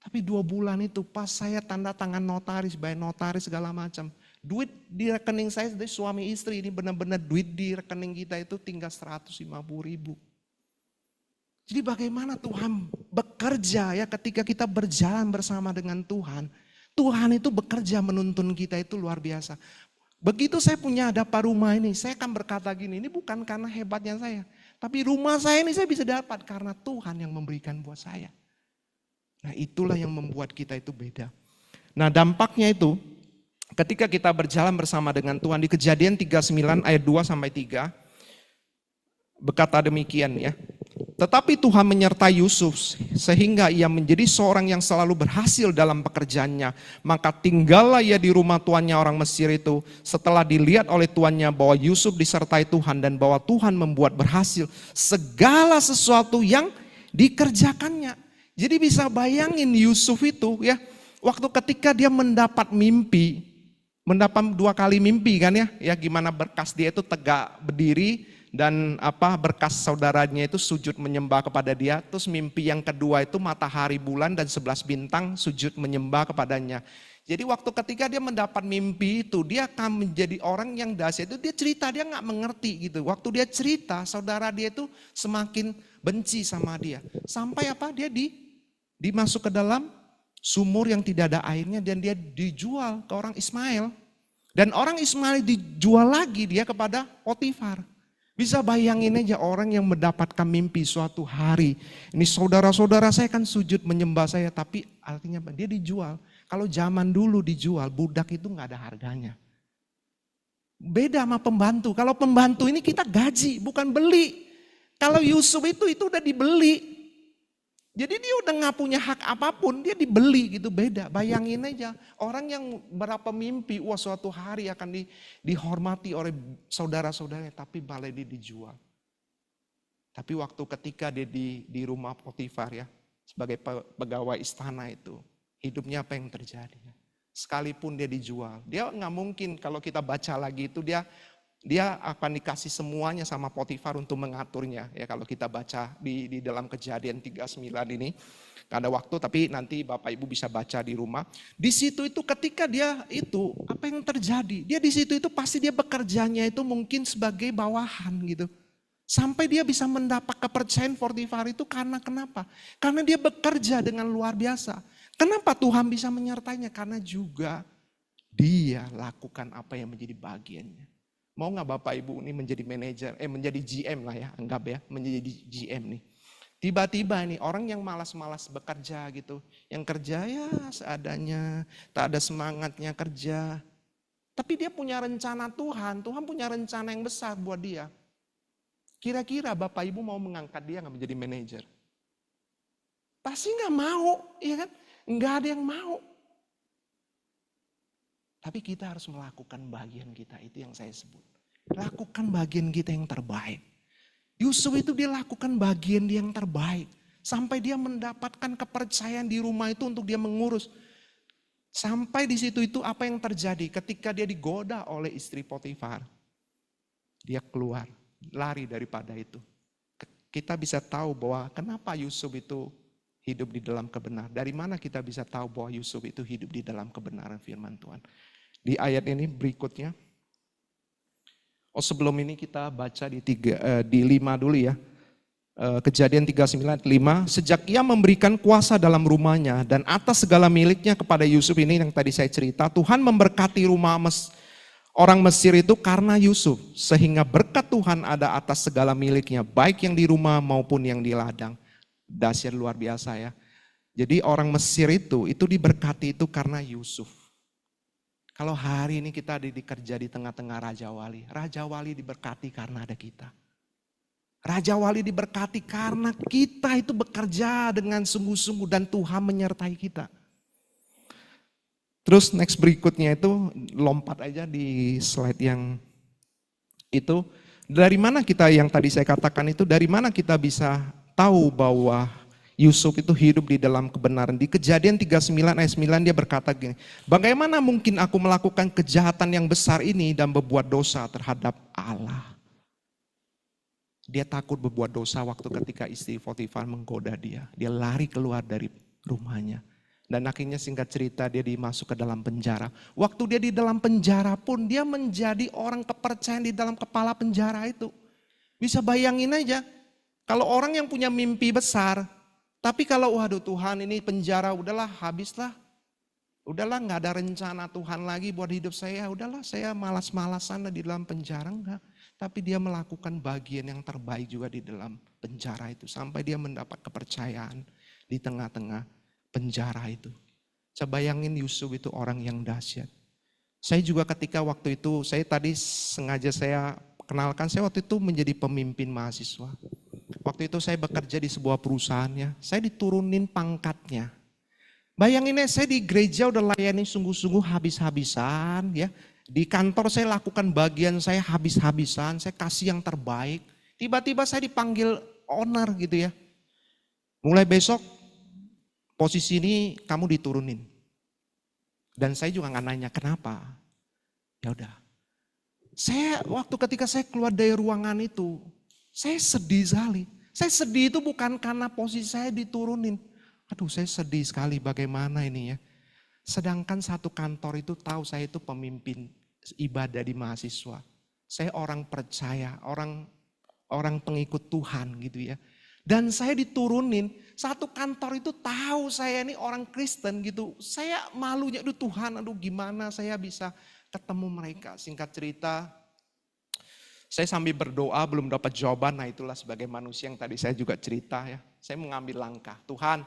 Tapi 2 bulan itu pas saya tanda tangan notaris, bayar notaris segala macam. Duit di rekening saya dari suami istri ini benar-benar duit di rekening kita itu tinggal 150.000. Jadi bagaimana Tuhan bekerja ya ketika kita berjalan bersama dengan Tuhan. Tuhan itu bekerja menuntun kita itu luar biasa. Begitu saya punya dapat rumah ini, saya akan berkata gini, ini bukan karena hebatnya saya. Tapi rumah saya ini saya bisa dapat karena Tuhan yang memberikan buat saya. Nah itulah yang membuat kita itu beda. Nah dampaknya itu, ketika kita berjalan bersama dengan Tuhan, di Kejadian 39 ayat 2-3, berkata demikian ya. Tetapi Tuhan menyertai Yusuf sehingga ia menjadi seorang yang selalu berhasil dalam pekerjaannya. Maka tinggallah ia di rumah tuannya orang Mesir itu setelah dilihat oleh tuannya bahwa Yusuf disertai Tuhan dan bahwa Tuhan membuat berhasil segala sesuatu yang dikerjakannya. Jadi bisa bayangin Yusuf itu ya, waktu ketika dia mendapat 2 kali mimpi kan ya gimana berkas dia itu tegak berdiri. Dan berkas saudaranya itu sujud menyembah kepada dia. Terus mimpi yang kedua itu matahari, bulan dan 11 bintang sujud menyembah kepadanya. Jadi waktu ketika dia mendapat mimpi itu, dia akan menjadi orang yang dahsyat. Itu dia cerita, dia gak mengerti gitu. Waktu dia cerita, saudara dia itu semakin benci sama dia. Sampai dia dimasuk ke dalam Sumur yang tidak ada airnya dan dia dijual ke orang Ismail. Dan orang Ismail dijual lagi dia kepada Potifar. Bisa bayangin aja orang yang mendapatkan mimpi suatu hari. Ini saudara-saudara saya kan sujud menyembah saya, tapi artinya dia dijual. Kalau zaman dulu dijual, budak itu nggak ada harganya. Beda sama pembantu. Kalau pembantu ini kita gaji, bukan beli. Kalau Yusuf itu udah dibeli. Jadi dia udah nggak punya hak apapun, dia dibeli gitu, beda. Bayangin aja orang yang berapa mimpi, wah suatu hari akan dihormati oleh saudara-saudaranya, tapi malah dia dijual. Tapi waktu ketika dia di rumah Potifar ya, sebagai pegawai istana itu, hidupnya apa yang terjadi? Sekalipun dia dijual, dia nggak mungkin kalau kita baca lagi itu dia akan dikasih semuanya sama Potifar untuk mengaturnya. Ya kalau kita baca di dalam Kejadian 39 ini, gak ada waktu tapi nanti Bapak Ibu bisa baca di rumah. Di situ itu ketika dia itu, apa yang terjadi? Dia di situ itu pasti dia bekerjanya itu mungkin sebagai bawahan gitu. Sampai dia bisa mendapat kepercayaan Potifar itu karena kenapa? Karena dia bekerja dengan luar biasa. Kenapa Tuhan bisa menyertainya? Karena juga dia lakukan apa yang menjadi bagiannya. Mau gak Bapak Ibu ini menjadi manajer, menjadi GM lah ya, anggap ya, menjadi GM nih. Tiba-tiba nih orang yang malas-malas bekerja gitu, yang kerja ya seadanya, tak ada semangatnya kerja. Tapi dia punya rencana Tuhan punya rencana yang besar buat dia. Kira-kira Bapak Ibu mau mengangkat dia gak menjadi manajer? Pasti gak mau, ya kan? Gak ada yang mau. Tapi kita harus melakukan bagian kita, itu yang saya sebut. Lakukan bagian kita yang terbaik. Yusuf itu dia lakukan bagian dia yang terbaik. Sampai dia mendapatkan kepercayaan di rumah itu untuk dia mengurus. Sampai di situ itu apa yang terjadi ketika dia digoda oleh istri Potifar. Dia keluar, lari daripada itu. Kita bisa tahu bahwa kenapa Yusuf itu hidup di dalam kebenaran. Dari mana kita bisa tahu bahwa Yusuf itu hidup di dalam kebenaran firman Tuhan. Di ayat ini berikutnya. Sebelum ini kita baca di 5 dulu ya. Kejadian 39 ayat 5. Sejak ia memberikan kuasa dalam rumahnya dan atas segala miliknya kepada Yusuf ini yang tadi saya cerita. Tuhan memberkati rumah orang Mesir itu karena Yusuf. Sehingga berkat Tuhan ada atas segala miliknya. Baik yang di rumah maupun yang di ladang. Dahsyat luar biasa ya. Jadi orang Mesir itu diberkati itu karena Yusuf. Kalau hari ini kita dikerja di tengah-tengah Raja Wali. Raja Wali diberkati karena ada kita. Raja Wali diberkati karena kita itu bekerja dengan sungguh-sungguh dan Tuhan menyertai kita. Terus next berikutnya itu lompat aja di slide yang itu. Dari mana kita yang tadi saya katakan itu, dari mana kita bisa tahu bahwa Yusuf itu hidup di dalam kebenaran. Di Kejadian 39 ayat 9 dia berkata gini, bagaimana mungkin aku melakukan kejahatan yang besar ini dan berbuat dosa terhadap Allah. Dia takut berbuat dosa waktu ketika istri Potifar menggoda dia. Dia lari keluar dari rumahnya. Dan akhirnya singkat cerita dia dimasuk ke dalam penjara. Waktu dia di dalam penjara pun dia menjadi orang kepercayaan di dalam kepala penjara itu. Bisa bayangin aja. Kalau orang yang punya mimpi besar, tapi kalau waduh Tuhan ini penjara udahlah habislah. Udahlah gak ada rencana Tuhan lagi buat hidup saya. Udahlah saya malas-malasan di dalam penjara enggak. Tapi dia melakukan bagian yang terbaik juga di dalam penjara itu. Sampai dia mendapat kepercayaan di tengah-tengah penjara itu. Saya bayangin Yusuf itu orang yang dahsyat. Saya juga ketika waktu itu, saya tadi sengaja saya kenalkan, saya waktu itu menjadi pemimpin mahasiswa. Waktu itu saya bekerja di sebuah perusahaan ya, saya diturunin pangkatnya. Bayangin ya, saya di gereja udah layani sungguh-sungguh habis-habisan ya. Di kantor saya lakukan bagian saya habis-habisan, saya kasih yang terbaik. Tiba-tiba saya dipanggil owner gitu ya. Mulai besok posisi ini kamu diturunin. Dan saya juga nggak nanya kenapa. Ya udah. Saya waktu ketika saya keluar dari ruangan itu, saya sedih sekali. Saya sedih itu bukan karena posisi saya diturunin. Aduh saya sedih sekali bagaimana ini ya. Sedangkan satu kantor itu tahu saya itu pemimpin ibadah di mahasiswa. Saya orang percaya, orang pengikut Tuhan gitu ya. Dan saya diturunin, satu kantor itu tahu saya ini orang Kristen gitu. Saya malunya, aduh Tuhan, aduh gimana saya bisa ketemu mereka. Singkat cerita, saya sambil berdoa belum dapat jawaban. Nah itulah sebagai manusia yang tadi saya juga cerita ya. Saya mengambil langkah, Tuhan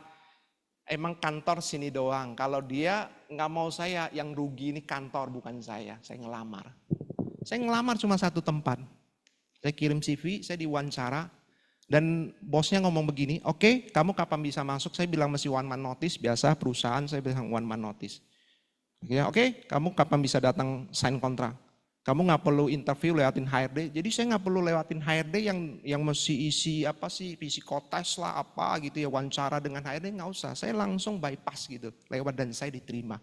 emang kantor sini doang. Kalau dia nggak mau saya, yang rugi ini kantor bukan saya. Saya ngelamar. Saya ngelamar cuma satu tempat. Saya kirim CV, saya diwawancara. Dan bosnya ngomong begini, oke, kamu kapan bisa masuk? Saya bilang masih 1 month notice, biasa perusahaan saya bilang 1 month notice. Oke, kamu kapan bisa datang sign kontrak? Kamu nggak perlu interview lewatin HRD, jadi saya nggak perlu lewatin HRD yang mesti isi apa sih, psikotes lah apa gitu ya, wawancara dengan HRD nggak usah. Saya langsung bypass gitu, lewat dan saya diterima.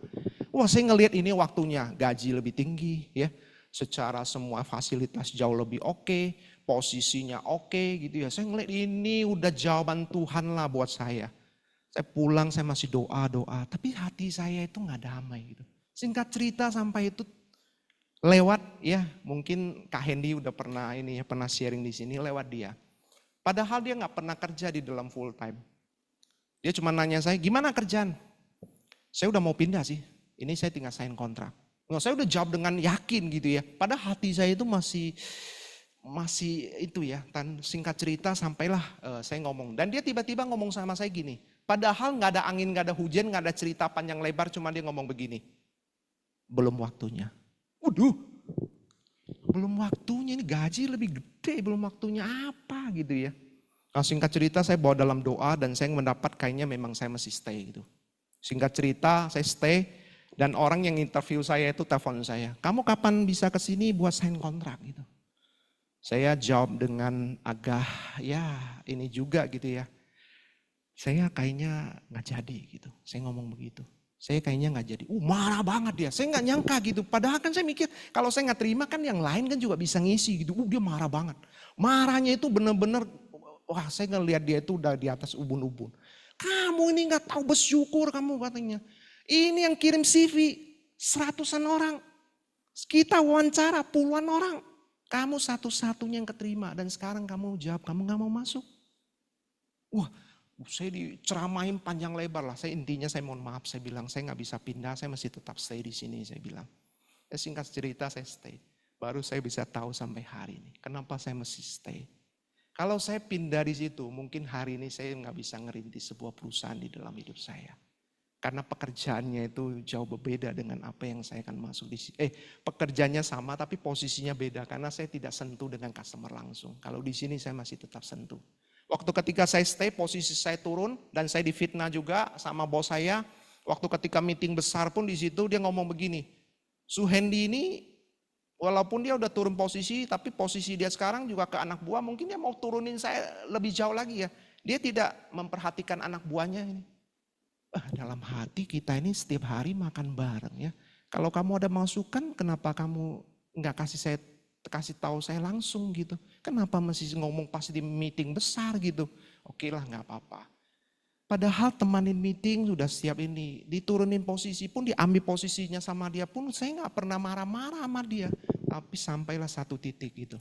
Wah saya ngelihat ini waktunya, gaji lebih tinggi ya, secara semua fasilitas jauh lebih oke, posisinya oke gitu ya. Saya ngelihat ini udah jawaban Tuhan lah buat saya. Saya pulang saya masih doa, tapi hati saya itu nggak damai gitu. Singkat cerita sampai itu lewat ya, mungkin Kak Hendy udah pernah ini ya, pernah sharing di sini lewat dia. Padahal dia nggak pernah kerja di dalam full time. Dia cuma nanya saya, gimana kerjaan? Saya udah mau pindah sih, ini saya tinggal sign kontrak. Nah, saya udah jawab dengan yakin gitu ya. Padahal hati saya itu masih itu ya. Dan singkat cerita sampailah saya ngomong. Dan dia tiba-tiba ngomong sama saya gini. Padahal nggak ada angin, nggak ada hujan, nggak ada cerita panjang lebar. Cuma dia ngomong begini. Belum waktunya. Waduh, belum waktunya, ini gaji lebih gede, belum waktunya apa gitu ya. Nah, singkat cerita saya bawa dalam doa dan saya mendapat kayaknya memang saya mesti stay gitu. Singkat cerita saya stay dan orang yang interview saya itu telepon saya. Kamu kapan bisa kesini buat sign kontrak gitu. Saya jawab dengan agak ya ini juga gitu ya. Saya kayaknya gak jadi gitu, saya ngomong begitu. Saya kayaknya nggak jadi. Marah banget dia. Saya nggak nyangka gitu. Padahal kan saya mikir kalau saya nggak terima kan yang lain kan juga bisa ngisi gitu. Dia marah banget. Marahnya itu benar-benar, wah saya ngelihat dia itu udah di atas ubun-ubun. Kamu ini nggak tahu bersyukur kamu katanya. Ini yang kirim CV 100-an orang. Kita wawancara puluhan orang. Kamu satu-satunya yang keterima dan sekarang kamu jawab kamu nggak mau masuk. Wah. Saya diceramain panjang lebar lah. Saya intinya saya mohon maaf, saya bilang saya nggak bisa pindah, saya masih tetap stay di sini. Saya bilang. Singkat cerita saya stay. Baru saya bisa tahu sampai hari ini. Kenapa saya mesti stay? Kalau saya pindah di situ, mungkin hari ini saya nggak bisa ngerintis sebuah perusahaan di dalam hidup saya. Karena pekerjaannya itu jauh berbeda dengan apa yang saya akan masuk di sini. Pekerjaannya sama tapi posisinya beda karena saya tidak sentuh dengan customer langsung. Kalau di sini saya masih tetap sentuh. Waktu ketika saya stay, posisi saya turun dan saya difitnah juga sama bos saya. Waktu ketika meeting besar pun di situ dia ngomong begini, Suhendi ini walaupun dia udah turun posisi, tapi posisi dia sekarang juga ke anak buah, mungkin dia mau turunin saya lebih jauh lagi ya. Dia tidak memperhatikan anak buahnya ini. Dalam hati kita ini setiap hari makan bareng ya. Kalau kamu ada masukan, kenapa kamu nggak kasih tahu saya langsung gitu. Kenapa masih ngomong pas di meeting besar gitu. Oke lah gak apa-apa. Padahal temanin meeting sudah siap ini. Diturunin posisi pun diambil posisinya sama dia pun saya gak pernah marah-marah sama dia. Tapi sampailah satu titik gitu.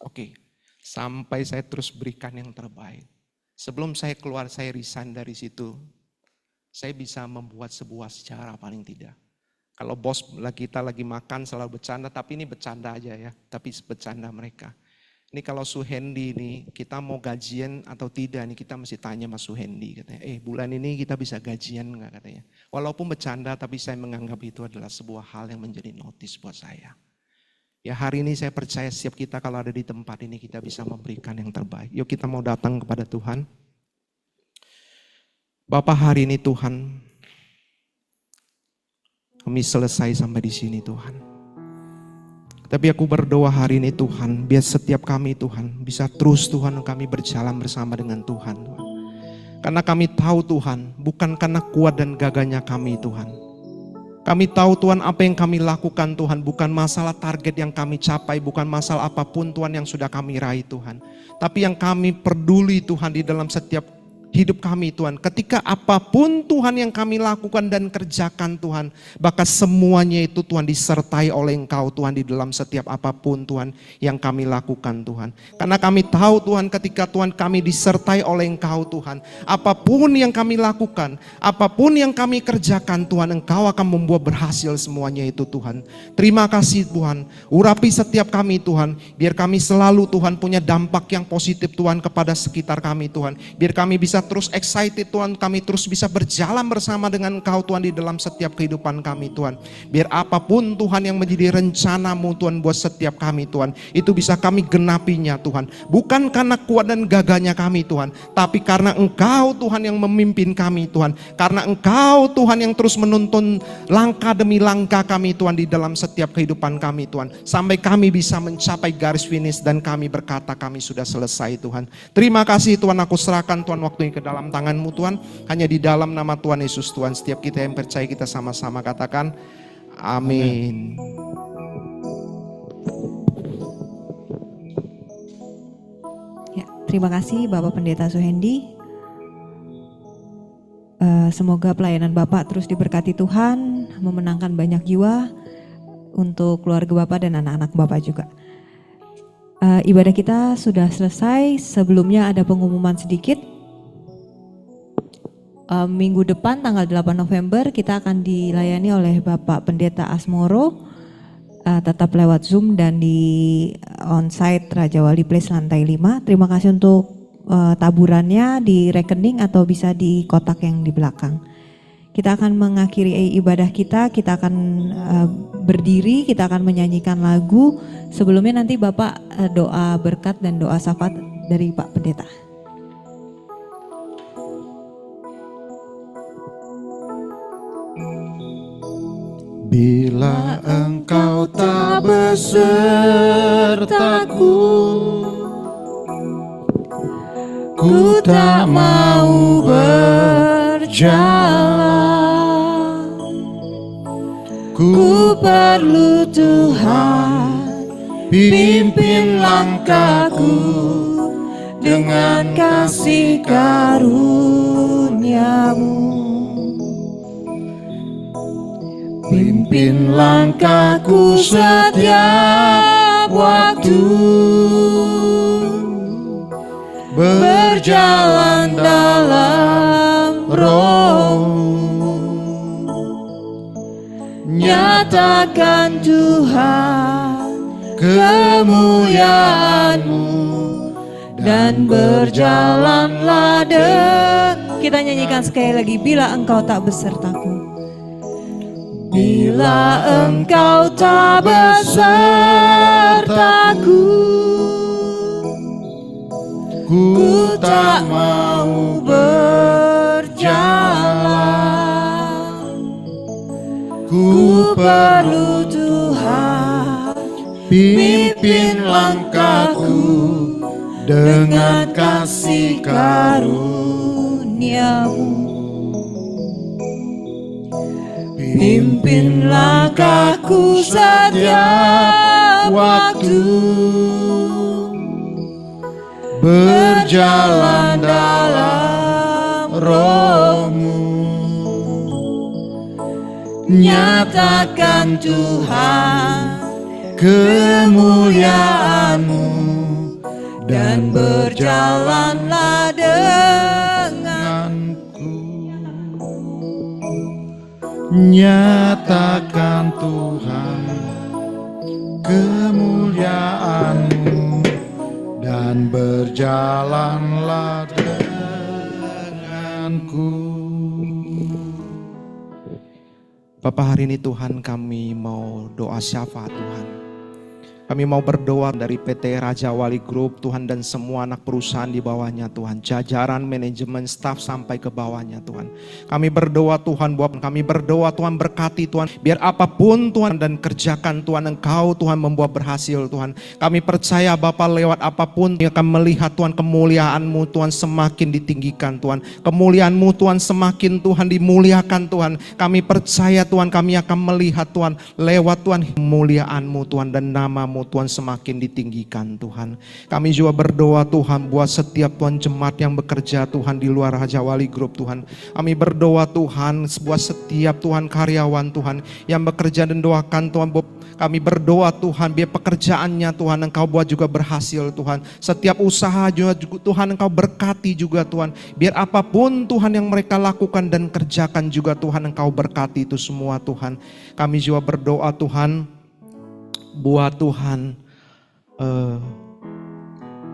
Oke, sampai saya terus berikan yang terbaik. Sebelum saya keluar saya resign dari situ. Saya bisa membuat sebuah sejarah paling tidak. Kalau bos kita lagi makan selalu bercanda, tapi ini bercanda aja ya, tapi bercanda mereka. Ini kalau Suhendi ini kita mau gajian atau tidak, nih kita mesti tanya sama Suhendi katanya. Bulan ini kita bisa gajian enggak katanya. Walaupun bercanda tapi saya menganggap itu adalah sebuah hal yang menjadi notis buat saya. Ya hari ini saya percaya setiap kita kalau ada di tempat ini kita bisa memberikan yang terbaik. Yuk kita mau datang kepada Tuhan. Bapak hari ini Tuhan, kami selesai sampai di sini Tuhan. Tapi aku berdoa hari ini Tuhan, biar setiap kami Tuhan bisa terus Tuhan kami berjalan bersama dengan Tuhan. Karena kami tahu Tuhan, bukan karena kuat dan gagahnya kami Tuhan. Kami tahu Tuhan apa yang kami lakukan Tuhan, bukan masalah target yang kami capai, bukan masalah apapun Tuhan yang sudah kami raih Tuhan. Tapi yang kami peduli Tuhan di dalam setiap hidup kami Tuhan. Ketika apapun Tuhan yang kami lakukan dan kerjakan Tuhan, bahkan semuanya itu Tuhan disertai oleh Engkau Tuhan di dalam setiap apapun Tuhan yang kami lakukan Tuhan. Karena kami tahu Tuhan ketika Tuhan kami disertai oleh Engkau Tuhan, apapun yang kami lakukan, apapun yang kami kerjakan Tuhan, Engkau akan membuat berhasil semuanya itu Tuhan. Terima kasih Tuhan, urapi setiap kami Tuhan, biar kami selalu Tuhan punya dampak yang positif Tuhan kepada sekitar kami Tuhan. Biar kami bisa terus excited Tuhan, kami terus bisa berjalan bersama dengan Engkau Tuhan di dalam setiap kehidupan kami Tuhan. Biar apapun Tuhan yang menjadi rencana-Mu Tuhan buat setiap kami Tuhan, itu bisa kami genapinya Tuhan. Bukan karena kuat dan gagahnya kami Tuhan, tapi karena Engkau Tuhan yang memimpin kami Tuhan. Karena Engkau Tuhan yang terus menuntun langkah demi langkah kami Tuhan di dalam setiap kehidupan kami Tuhan. Sampai kami bisa mencapai garis finish dan kami berkata kami sudah selesai Tuhan. Terima kasih Tuhan, aku serahkan Tuhan waktu ini ke dalam tangan-Mu Tuhan. Hanya di dalam nama Tuhan Yesus Tuhan, setiap kita yang percaya kita sama-sama katakan amin. Ya, terima kasih Bapak Pendeta Suhendi. Semoga pelayanan Bapak terus diberkati Tuhan, memenangkan banyak jiwa untuk keluarga Bapak dan anak-anak Bapak juga. Ibadah kita sudah selesai. Sebelumnya ada pengumuman sedikit. Minggu depan tanggal 8 November kita akan dilayani oleh Bapak Pendeta Asmoro, tetap lewat Zoom dan di onsite Raja Wali Place lantai 5. Terima kasih untuk taburannya di rekening atau bisa di kotak yang di belakang. Kita akan mengakhiri ibadah kita akan berdiri, kita akan menyanyikan lagu. Sebelumnya nanti Bapak doa berkat dan doa syafaat dari Pak Pendeta. Bila engkau tak besertaku, ku tak mau berjalan. Ku perlu Tuhan, pimpin langkahku dengan kasih karunia-Mu. Pimpin langkahku setiap waktu, berjalan dalam Roh. Nyatakan Tuhan kemuliaan-Mu dan berjalanlah Kita nyanyikan sekali lagi, bila Engkau tak besertaku. Bila engkau tak besertaku, ku tak mau berjalan. Ku perlu Tuhan, pimpin langkahku dengan kasih karunia-Mu. Pimpin langkahku setiap waktu, berjalan dalam Roh-Mu. Nyatakan Tuhan kemuliaan-Mu dan berjalanlah denganku. Nyatakan Tuhan kemuliaan-Mu dan berjalanlah denganku. Bapak, hari ini Tuhan kami mau doa syafaat Tuhan. Kami mau berdoa dari PT Raja Wali Group Tuhan dan semua anak perusahaan di bawahnya Tuhan. Jajaran manajemen staff sampai ke bawahnya Tuhan. Kami berdoa Tuhan, kami berdoa Tuhan berkati Tuhan. Biar apapun Tuhan dan kerjakan Tuhan, Engkau Tuhan membuat berhasil Tuhan. Kami percaya Bapa lewat apapun yang akan melihat Tuhan kemuliaan-Mu Tuhan semakin ditinggikan Tuhan. Kemuliaan-Mu Tuhan semakin Tuhan dimuliakan Tuhan. Kami percaya Tuhan kami akan melihat Tuhan lewat Tuhan kemuliaan-Mu Tuhan dan nama-Mu nama-Mu Tuhan semakin ditinggikan Tuhan. Kami juga berdoa Tuhan buat setiap Tuhan jemaat yang bekerja Tuhan di luar Raja Wali Group Tuhan. Kami berdoa Tuhan buat setiap Tuhan karyawan Tuhan yang bekerja dan doakan Tuhan. Kami berdoa Tuhan biar pekerjaannya Tuhan Engkau buat juga berhasil Tuhan. Setiap usaha juga Tuhan Engkau berkati juga Tuhan. Biar apapun Tuhan yang mereka lakukan dan kerjakan juga Tuhan Engkau berkati itu semua Tuhan. Kami juga berdoa Tuhan buat Tuhan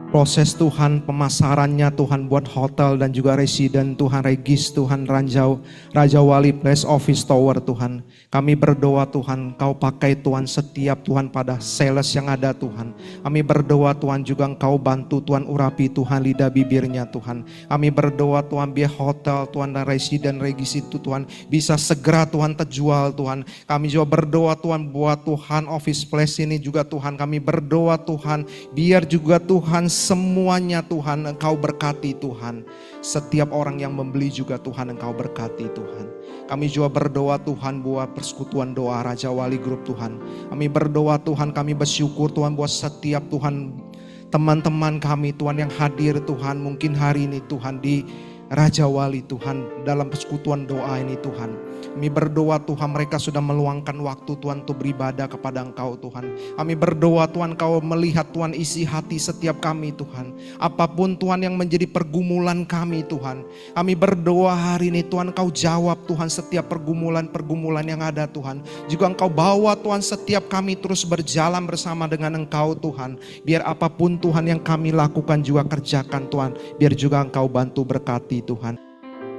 proses Tuhan pemasarannya Tuhan buat hotel dan juga residen Tuhan Regis Tuhan Raja Wali Place Office Tower Tuhan. Kami berdoa Tuhan Engkau pakai Tuhan setiap Tuhan pada sales yang ada Tuhan. Kami berdoa Tuhan juga Engkau bantu Tuhan urapi Tuhan lidah bibirnya Tuhan. Kami berdoa Tuhan biar hotel Tuhan dan residen Regis itu Tuhan bisa segera Tuhan terjual Tuhan. Kami juga berdoa Tuhan buat Tuhan Office Place ini juga Tuhan. Kami berdoa Tuhan biar juga Tuhan semuanya Tuhan Engkau berkati Tuhan. Setiap orang yang membeli juga Tuhan Engkau berkati Tuhan. Kami juga berdoa Tuhan buat persekutuan doa Raja Wali Group Tuhan. Kami berdoa Tuhan, kami bersyukur Tuhan buat setiap Tuhan teman-teman kami Tuhan yang hadir Tuhan mungkin hari ini Tuhan di Raja Wali Tuhan dalam persekutuan doa ini Tuhan. Kami berdoa Tuhan mereka sudah meluangkan waktu Tuhan untuk beribadah kepada Engkau Tuhan. Kami berdoa Tuhan Engkau melihat Tuhan isi hati setiap kami Tuhan. Apapun Tuhan yang menjadi pergumulan kami Tuhan. Kami berdoa hari ini Tuhan Engkau jawab Tuhan setiap pergumulan-pergumulan yang ada Tuhan. Juga Engkau bawa Tuhan setiap kami terus berjalan bersama dengan Engkau Tuhan. Biar apapun Tuhan yang kami lakukan juga kerjakan Tuhan. Biar juga Engkau bantu berkati Tuhan.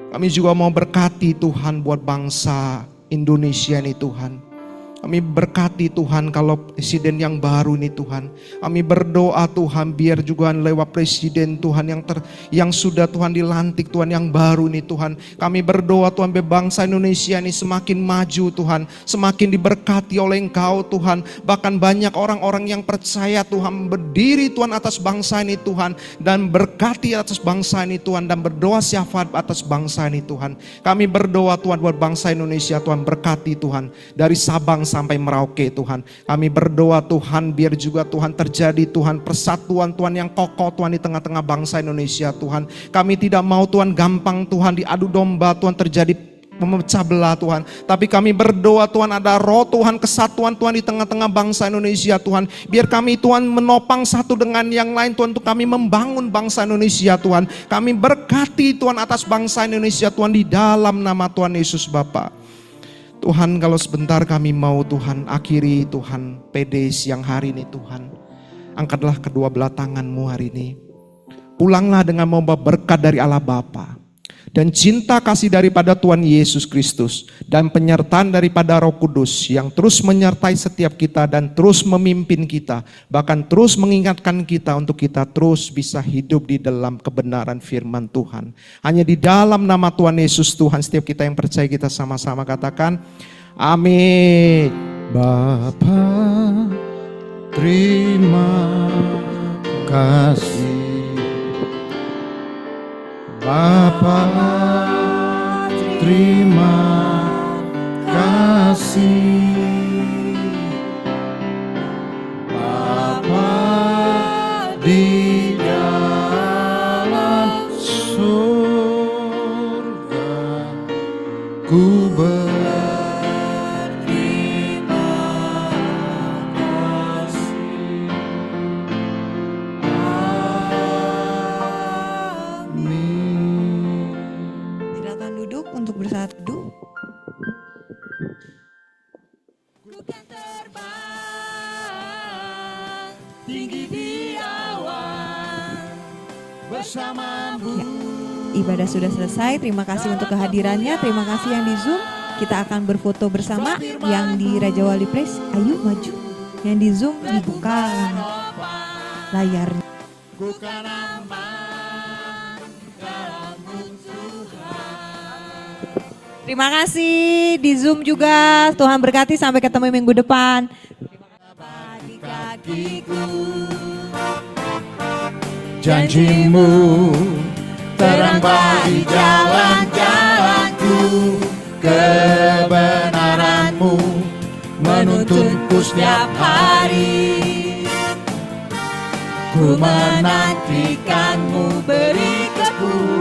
Kami juga mau berkati Tuhan buat bangsa Indonesia ini Tuhan. Kami berkati Tuhan kalau presiden yang baru ini Tuhan. Kami berdoa Tuhan biar juga lewat presiden Tuhan yang sudah Tuhan dilantik Tuhan yang baru ini Tuhan. Kami berdoa Tuhan biar bangsa Indonesia ini semakin maju Tuhan. Semakin diberkati oleh Engkau Tuhan. Bahkan banyak orang-orang yang percaya Tuhan berdiri Tuhan atas bangsa ini Tuhan. Dan berkati atas bangsa ini Tuhan. Dan berdoa syafaat atas bangsa ini Tuhan. Kami berdoa Tuhan buat bangsa Indonesia Tuhan berkati Tuhan. Dari Sabang sampai Merauke Tuhan. Kami berdoa Tuhan biar juga Tuhan terjadi Tuhan persatuan Tuhan yang kokoh Tuhan di tengah-tengah bangsa Indonesia Tuhan. Kami tidak mau Tuhan gampang Tuhan diadu domba Tuhan terjadi memecah belah Tuhan. Tapi kami berdoa Tuhan ada roh Tuhan kesatuan Tuhan di tengah-tengah bangsa Indonesia Tuhan. Biar kami Tuhan menopang satu dengan yang lain Tuhan untuk kami membangun bangsa Indonesia Tuhan. Kami berkati Tuhan atas bangsa Indonesia Tuhan di dalam nama Tuhan Yesus Bapa. Tuhan kalau sebentar kami mau Tuhan akhiri Tuhan PD siang hari ini Tuhan. Angkatlah kedua belah tanganmu hari ini. Pulanglah dengan membawa berkat dari Allah Bapa. Dan cinta kasih daripada Tuhan Yesus Kristus. Dan penyertaan daripada Roh Kudus yang terus menyertai setiap kita dan terus memimpin kita. Bahkan terus mengingatkan kita untuk kita terus bisa hidup di dalam kebenaran firman Tuhan. Hanya di dalam nama Tuhan Yesus Tuhan setiap kita yang percaya kita sama-sama katakan amin. Bapa, terima kasih. Bapa, terima kasih. Bapa di dalam surga, ku berterima kasih. Silakan duduk untuk bersatu teduh. Bukan terbang tinggi di awan bersamamu. Ibadah sudah selesai, terima kasih untuk kehadirannya, terima kasih yang di Zoom. Kita akan berfoto bersama yang di Raja Wali Place, ayo maju. Yang di Zoom dibuka layarnya. Bukan aman dalam Terima kasih di Zoom juga, Tuhan berkati sampai ketemu minggu depan. janjimu terang bagi jalan-jalanku, kebenaranmu menuntunku setiap hari. Ku menantikanmu, beri kekuatan.